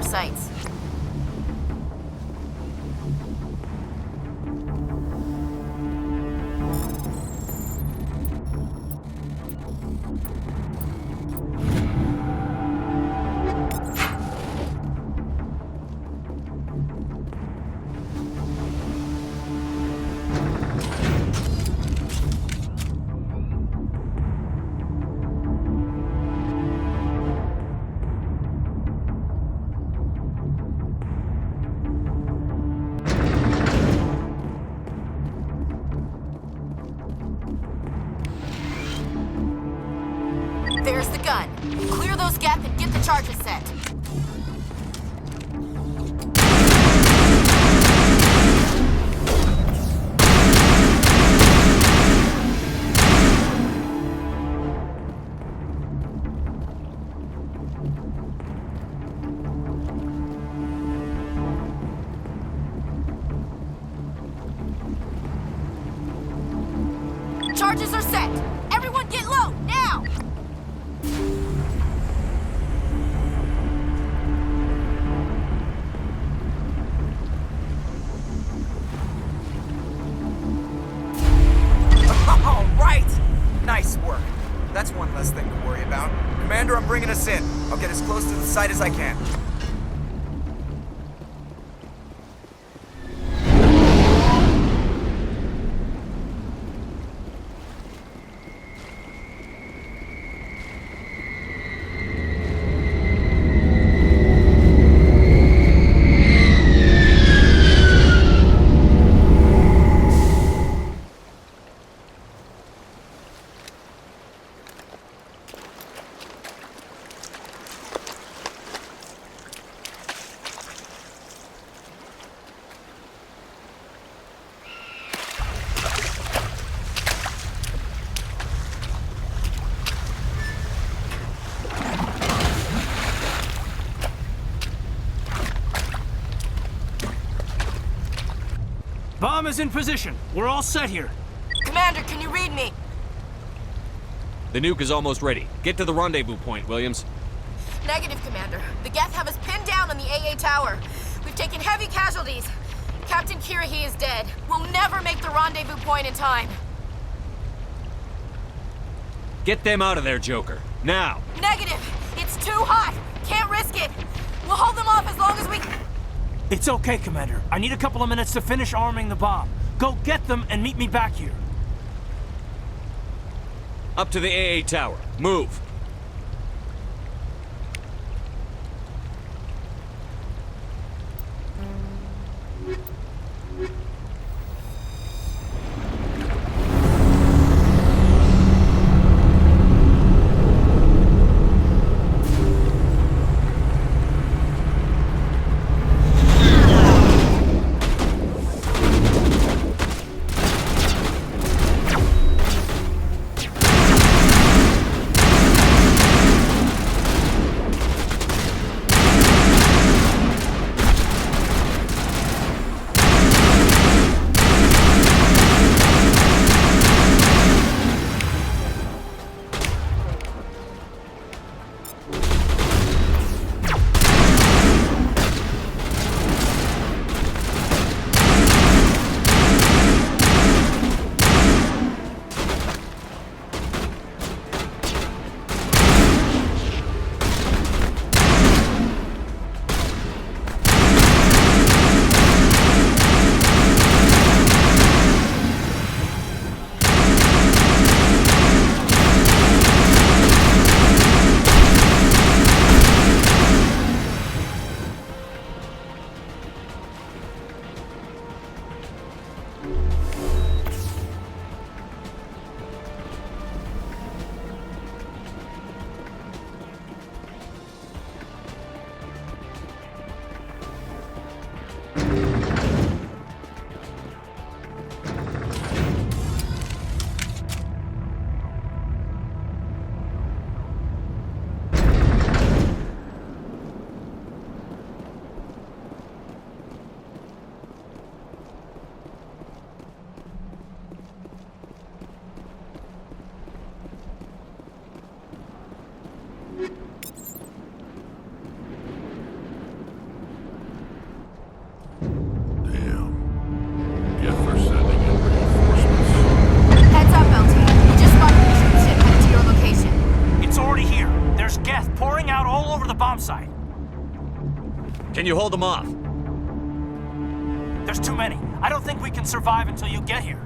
[SPEAKER 15] our sights. There's the gun. Clear those gaps and get the charges set. Charges are set. Everyone get low, now!
[SPEAKER 7] All right! Nice work. That's one less thing to worry about. Commander, I'm bringing us in. I'll get as close to the site as I can.
[SPEAKER 17] Bomb is in position. We're all set here.
[SPEAKER 15] Commander, can you read me?
[SPEAKER 5] The nuke is almost ready. Get to the rendezvous point, Williams.
[SPEAKER 15] Negative, Commander. The Geth have us pinned down on the AA tower. We've taken heavy casualties. Captain Kirrahe is dead. We'll never make the rendezvous point in time.
[SPEAKER 5] Get them out of there, Joker. Now!
[SPEAKER 15] Negative! It's too hot! Can't risk it! We'll hold them off as long as we...
[SPEAKER 17] It's okay, Commander. I need a couple of minutes to finish arming the bomb. Go get them and meet me back here.
[SPEAKER 5] Up to the AA tower. Move!
[SPEAKER 10] bomb site.
[SPEAKER 5] Can you hold them off?
[SPEAKER 10] There's too many. I don't think we can survive until you get here.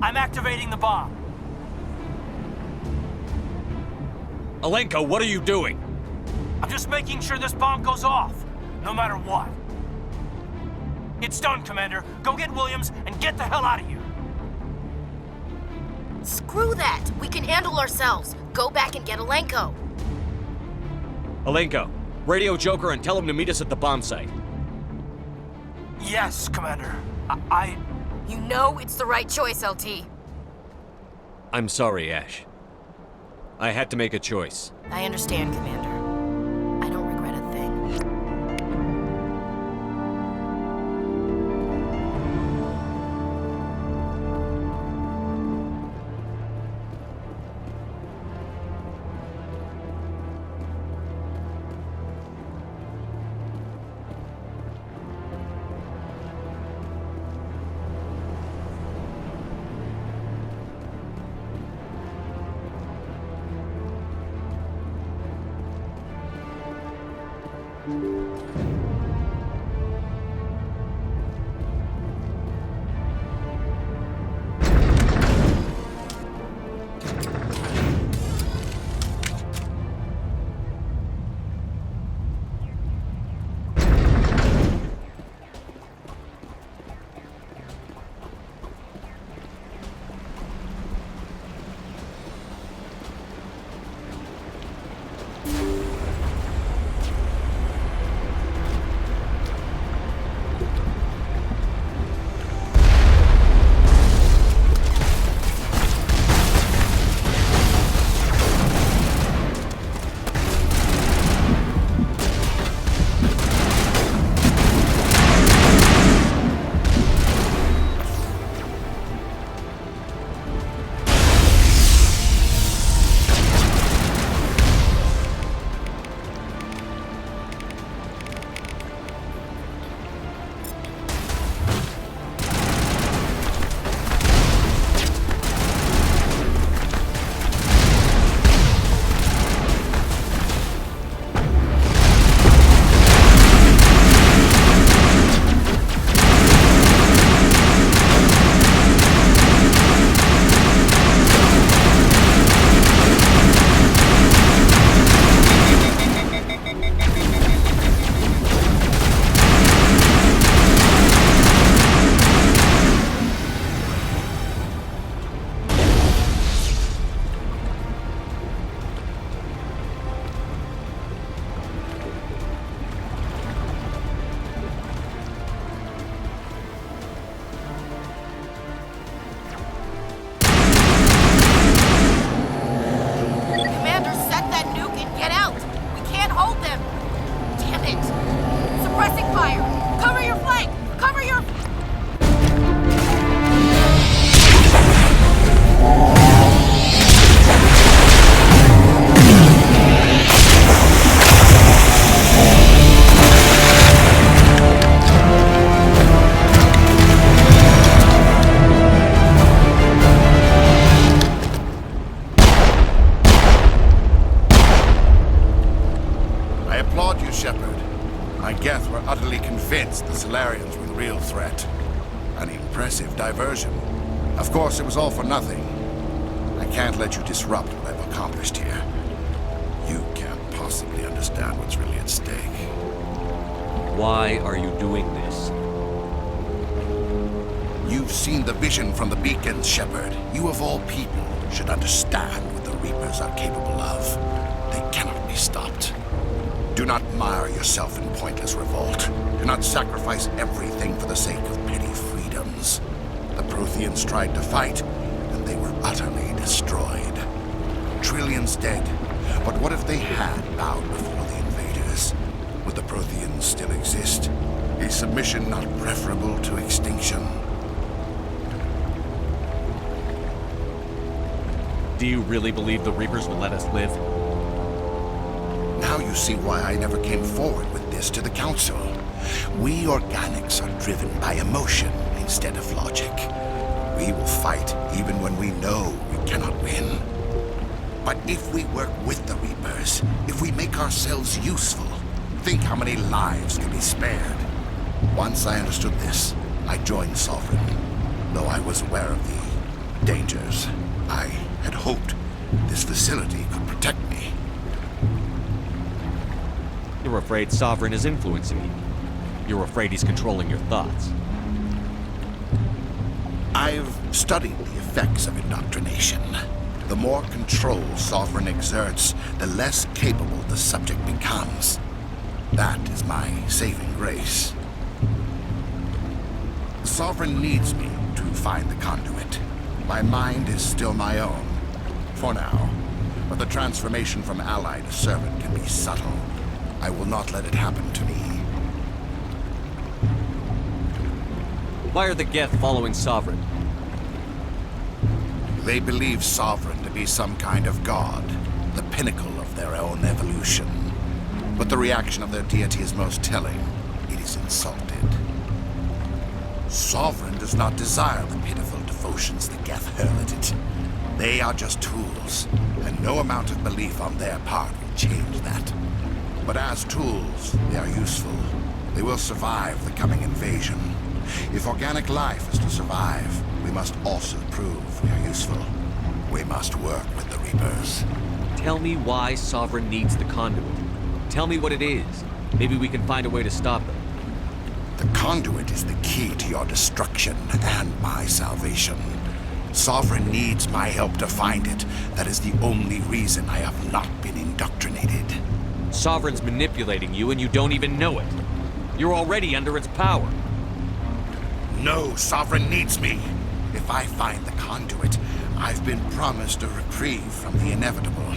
[SPEAKER 10] I'm activating the bomb.
[SPEAKER 5] Alenko, what are you doing?
[SPEAKER 10] I'm just making sure this bomb goes off, no matter what. It's done, Commander. Go get Williams and get the hell out of here.
[SPEAKER 15] Screw that! We can handle ourselves. Go back and get Alenko.
[SPEAKER 5] Alenko, radio Joker and tell him to meet us at the bomb site.
[SPEAKER 10] Yes, Commander.
[SPEAKER 15] You know it's the right choice, LT.
[SPEAKER 5] I'm sorry, Ash. I had to make a choice.
[SPEAKER 15] I understand, Commander. I don't regret a thing.
[SPEAKER 6] Of course, it was all for nothing. I can't let you disrupt what I've accomplished here. You can't possibly understand what's really at stake.
[SPEAKER 5] Why are you doing this?
[SPEAKER 6] You've seen the vision from the beacons, Shepard. You of all people should understand what the Reapers are capable of. They cannot be stopped. Do not mire yourself in pointless revolt. Do not sacrifice everything for the sake of petty freedoms. The Protheans tried to fight, and they were utterly destroyed. Trillions dead, but what if they had bowed before the invaders? Would the Protheans still exist? Is submission not preferable to extinction?
[SPEAKER 5] Do you really believe the Reapers will let us live?
[SPEAKER 6] Now you see why I never came forward with this to the Council. We organics are driven by emotion instead of logic. We will fight even when we know we cannot win. But if we work with the Reapers, if we make ourselves useful, think how many lives can be spared. Once I understood this, I joined Sovereign. Though I was aware of the dangers, I had hoped this facility could protect me.
[SPEAKER 5] You're afraid Sovereign is influencing you. You're afraid he's controlling your thoughts.
[SPEAKER 6] I've studied the effects of indoctrination. The more control Sovereign exerts, the less capable the subject becomes. That is my saving grace. Sovereign needs me to find the conduit. My mind is still my own, for now. But the transformation from ally to servant can be subtle. I will not let it happen to me.
[SPEAKER 5] Why are the Geth following Sovereign?
[SPEAKER 6] They believe Sovereign to be some kind of god, the pinnacle of their own evolution. But the reaction of their deity is most telling. It is insulted. Sovereign does not desire the pitiful devotions the Geth hurl at it. They are just tools, and no amount of belief on their part will change that. But as tools, they are useful. They will survive the coming invasion. If organic life is to survive, we must also prove we are useful. We must work with the Reapers.
[SPEAKER 5] Tell me why Sovereign needs the conduit. Tell me what it is. Maybe we can find a way to stop them.
[SPEAKER 6] The conduit is the key to your destruction and my salvation. Sovereign needs my help to find it. That is the only reason I have not been indoctrinated.
[SPEAKER 5] Sovereign's manipulating you and you don't even know it. You're already under its power.
[SPEAKER 6] No, Sovereign needs me. If I find the conduit, I've been promised a reprieve from the inevitable.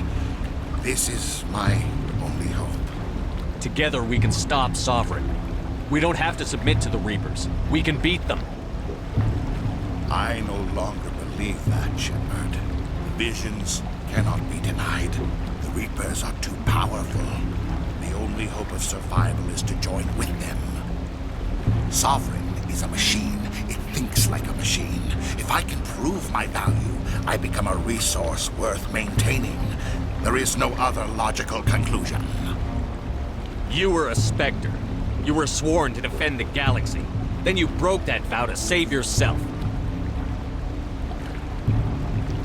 [SPEAKER 6] This is my only hope.
[SPEAKER 5] Together we can stop Sovereign. We don't have to submit to the Reapers. We can beat them.
[SPEAKER 6] I no longer believe that, Shepard. Visions cannot be denied. The Reapers are too powerful. The only hope of survival is to join with them. Sovereign is a machine. It thinks like a machine. If I can prove my value, I become a resource worth maintaining. There is no other logical conclusion.
[SPEAKER 5] You were a Spectre. You were sworn to defend the galaxy. Then you broke that vow to save yourself.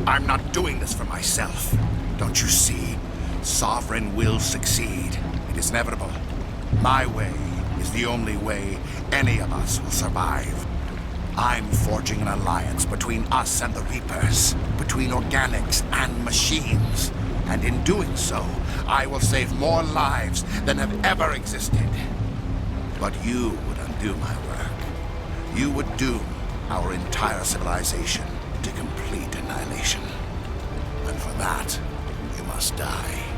[SPEAKER 6] I'm not doing this for myself. Don't you see? Sovereign will succeed. It is inevitable. My way is the only way any of us will survive. I'm forging an alliance between us and the Reapers, between organics and machines. And in doing so, I will save more lives than have ever existed. But you would undo my work. You would doom our entire civilization to complete annihilation. And for that, you must die.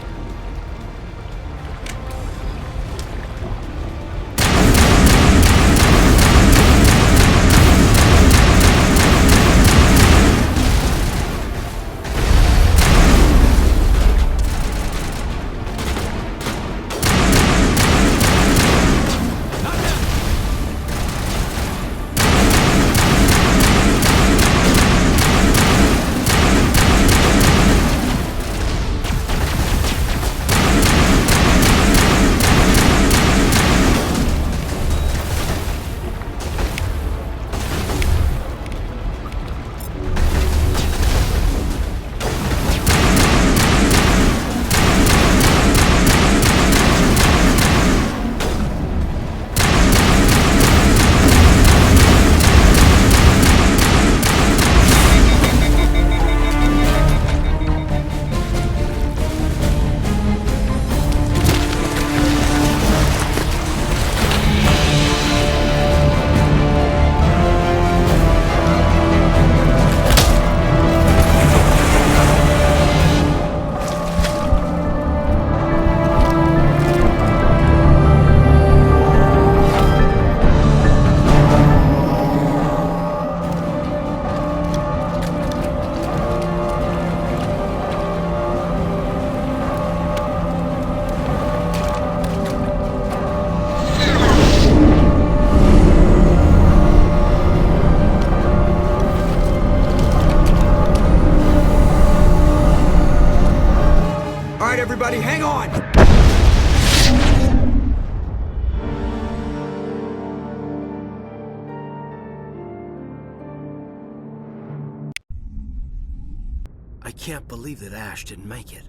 [SPEAKER 17] can't believe that Ash didn't make it.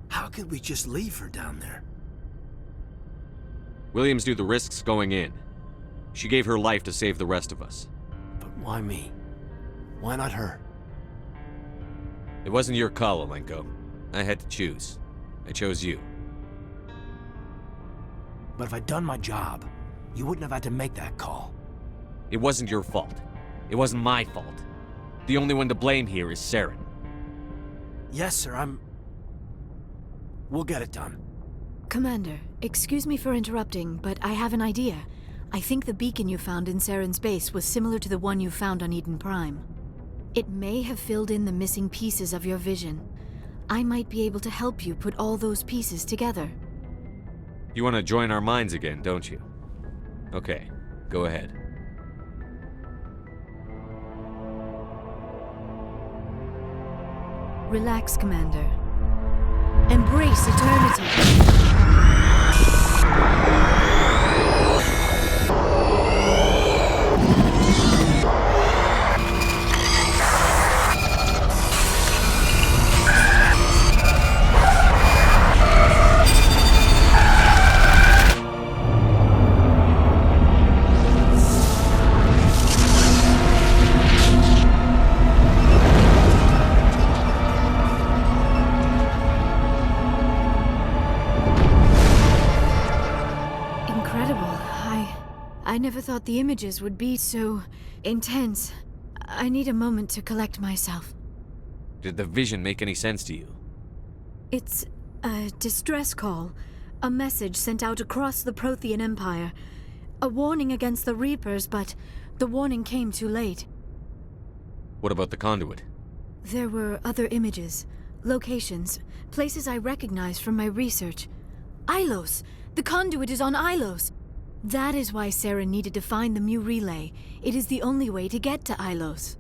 [SPEAKER 17] How could we just leave her down there?
[SPEAKER 5] Williams knew the risks going in. She gave her life to save the rest of us.
[SPEAKER 17] But why me? Why not her?
[SPEAKER 5] It wasn't your call, Alenko. I had to choose. I chose you.
[SPEAKER 17] But if I'd done my job, you wouldn't have had to make that call.
[SPEAKER 5] It wasn't your fault. It wasn't my fault. The only one to blame here is Saren.
[SPEAKER 17] Yes, sir, We'll get it done.
[SPEAKER 14] Commander, excuse me for interrupting, but I have an idea. I think the beacon you found in Saren's base was similar to the one you found on Eden Prime. It may have filled in the missing pieces of your vision. I might be able to help you put all those pieces together.
[SPEAKER 5] You want to join our minds again, don't you? Okay, go ahead.
[SPEAKER 14] Relax, Commander. Embrace eternity. I never thought the images would be so intense. I need a moment to collect myself.
[SPEAKER 5] Did the vision make any sense to you?
[SPEAKER 14] It's a distress call. A message sent out across the Prothean Empire. A warning against the Reapers, but the warning came too late.
[SPEAKER 5] What about the conduit?
[SPEAKER 14] There were other images, locations, places I recognized from my research. Ilos! The conduit is on Ilos! That is why Saren needed to find the Mu Relay. It is the only way to get to Ilos.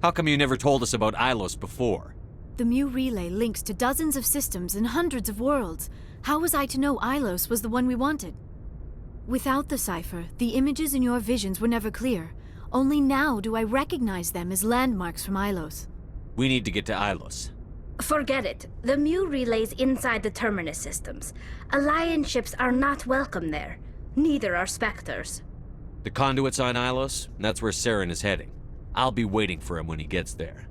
[SPEAKER 5] How come you never told us about Ilos before?
[SPEAKER 14] The Mu Relay links to dozens of systems and hundreds of worlds. How was I to know Ilos was the one we wanted? Without the cipher, the images in your visions were never clear. Only now do I recognize them as landmarks from Ilos.
[SPEAKER 5] We need to get to Ilos.
[SPEAKER 1] Forget it. The Mu Relay's inside the Terminus systems. Alliance ships are not welcome there. Neither are Spectres.
[SPEAKER 5] The conduit's on Ilos, and that's where Saren is heading. I'll be waiting for him when he gets there.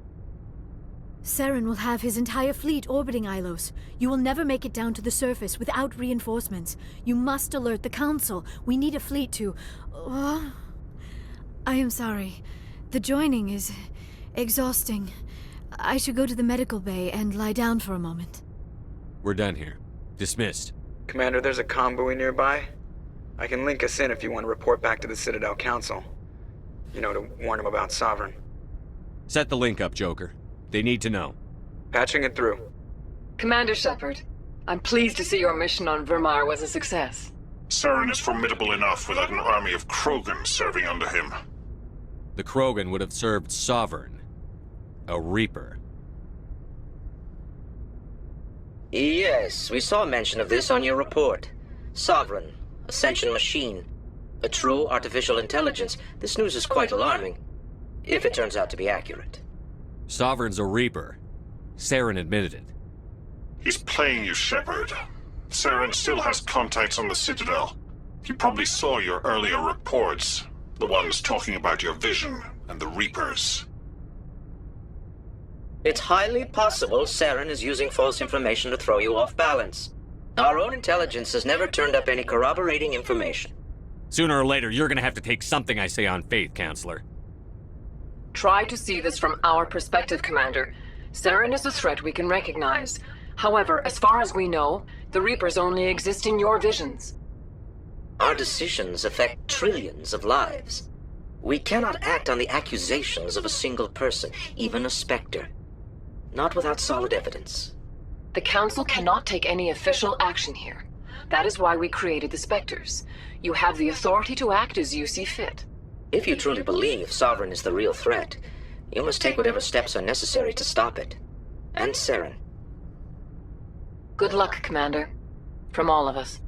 [SPEAKER 14] Saren will have his entire fleet orbiting Ilos. You will never make it down to the surface without reinforcements. You must alert the Council. We need a fleet to... I am sorry. The joining is exhausting. I should go to the medical bay and lie down for a moment.
[SPEAKER 5] We're done here. Dismissed.
[SPEAKER 7] Commander, there's a convoy nearby. I can link us in if you want to report back to the Citadel Council. You know, to warn them about Sovereign.
[SPEAKER 5] Set the link up, Joker. They need to know.
[SPEAKER 7] Patching it through.
[SPEAKER 13] Commander Shepard, I'm pleased to see your mission on Virmire was a success.
[SPEAKER 2] Saren is formidable enough without an army of Krogan serving under him.
[SPEAKER 5] The Krogan would have served Sovereign. A Reaper.
[SPEAKER 16] Yes, we saw mention of this on your report. Sovereign, Ascension machine. A true artificial intelligence. This news is quite alarming. If it turns out to be accurate.
[SPEAKER 5] Sovereign's a Reaper. Saren admitted it.
[SPEAKER 2] He's playing you, Shepard. Saren still has contacts on the Citadel. He probably saw your earlier reports. The ones talking about your vision and the Reapers.
[SPEAKER 16] It's highly possible Saren is using false information to throw you off balance. Our own intelligence has never turned up any corroborating information.
[SPEAKER 5] Sooner or later, you're gonna have to take something I say on faith, Counselor.
[SPEAKER 13] Try to see this from our perspective, Commander. Saren is a threat we can recognize. However, as far as we know, the Reapers only exist in your visions.
[SPEAKER 16] Our decisions affect trillions of lives. We cannot act on the accusations of a single person, even a Spectre. Not without solid evidence.
[SPEAKER 13] The Council cannot take any official action here. That is why we created the Spectres. You have the authority to act as you see fit.
[SPEAKER 16] If you truly believe Sovereign is the real threat, you must take whatever steps are necessary to stop it. And Saren.
[SPEAKER 13] Good luck, Commander. From all of us.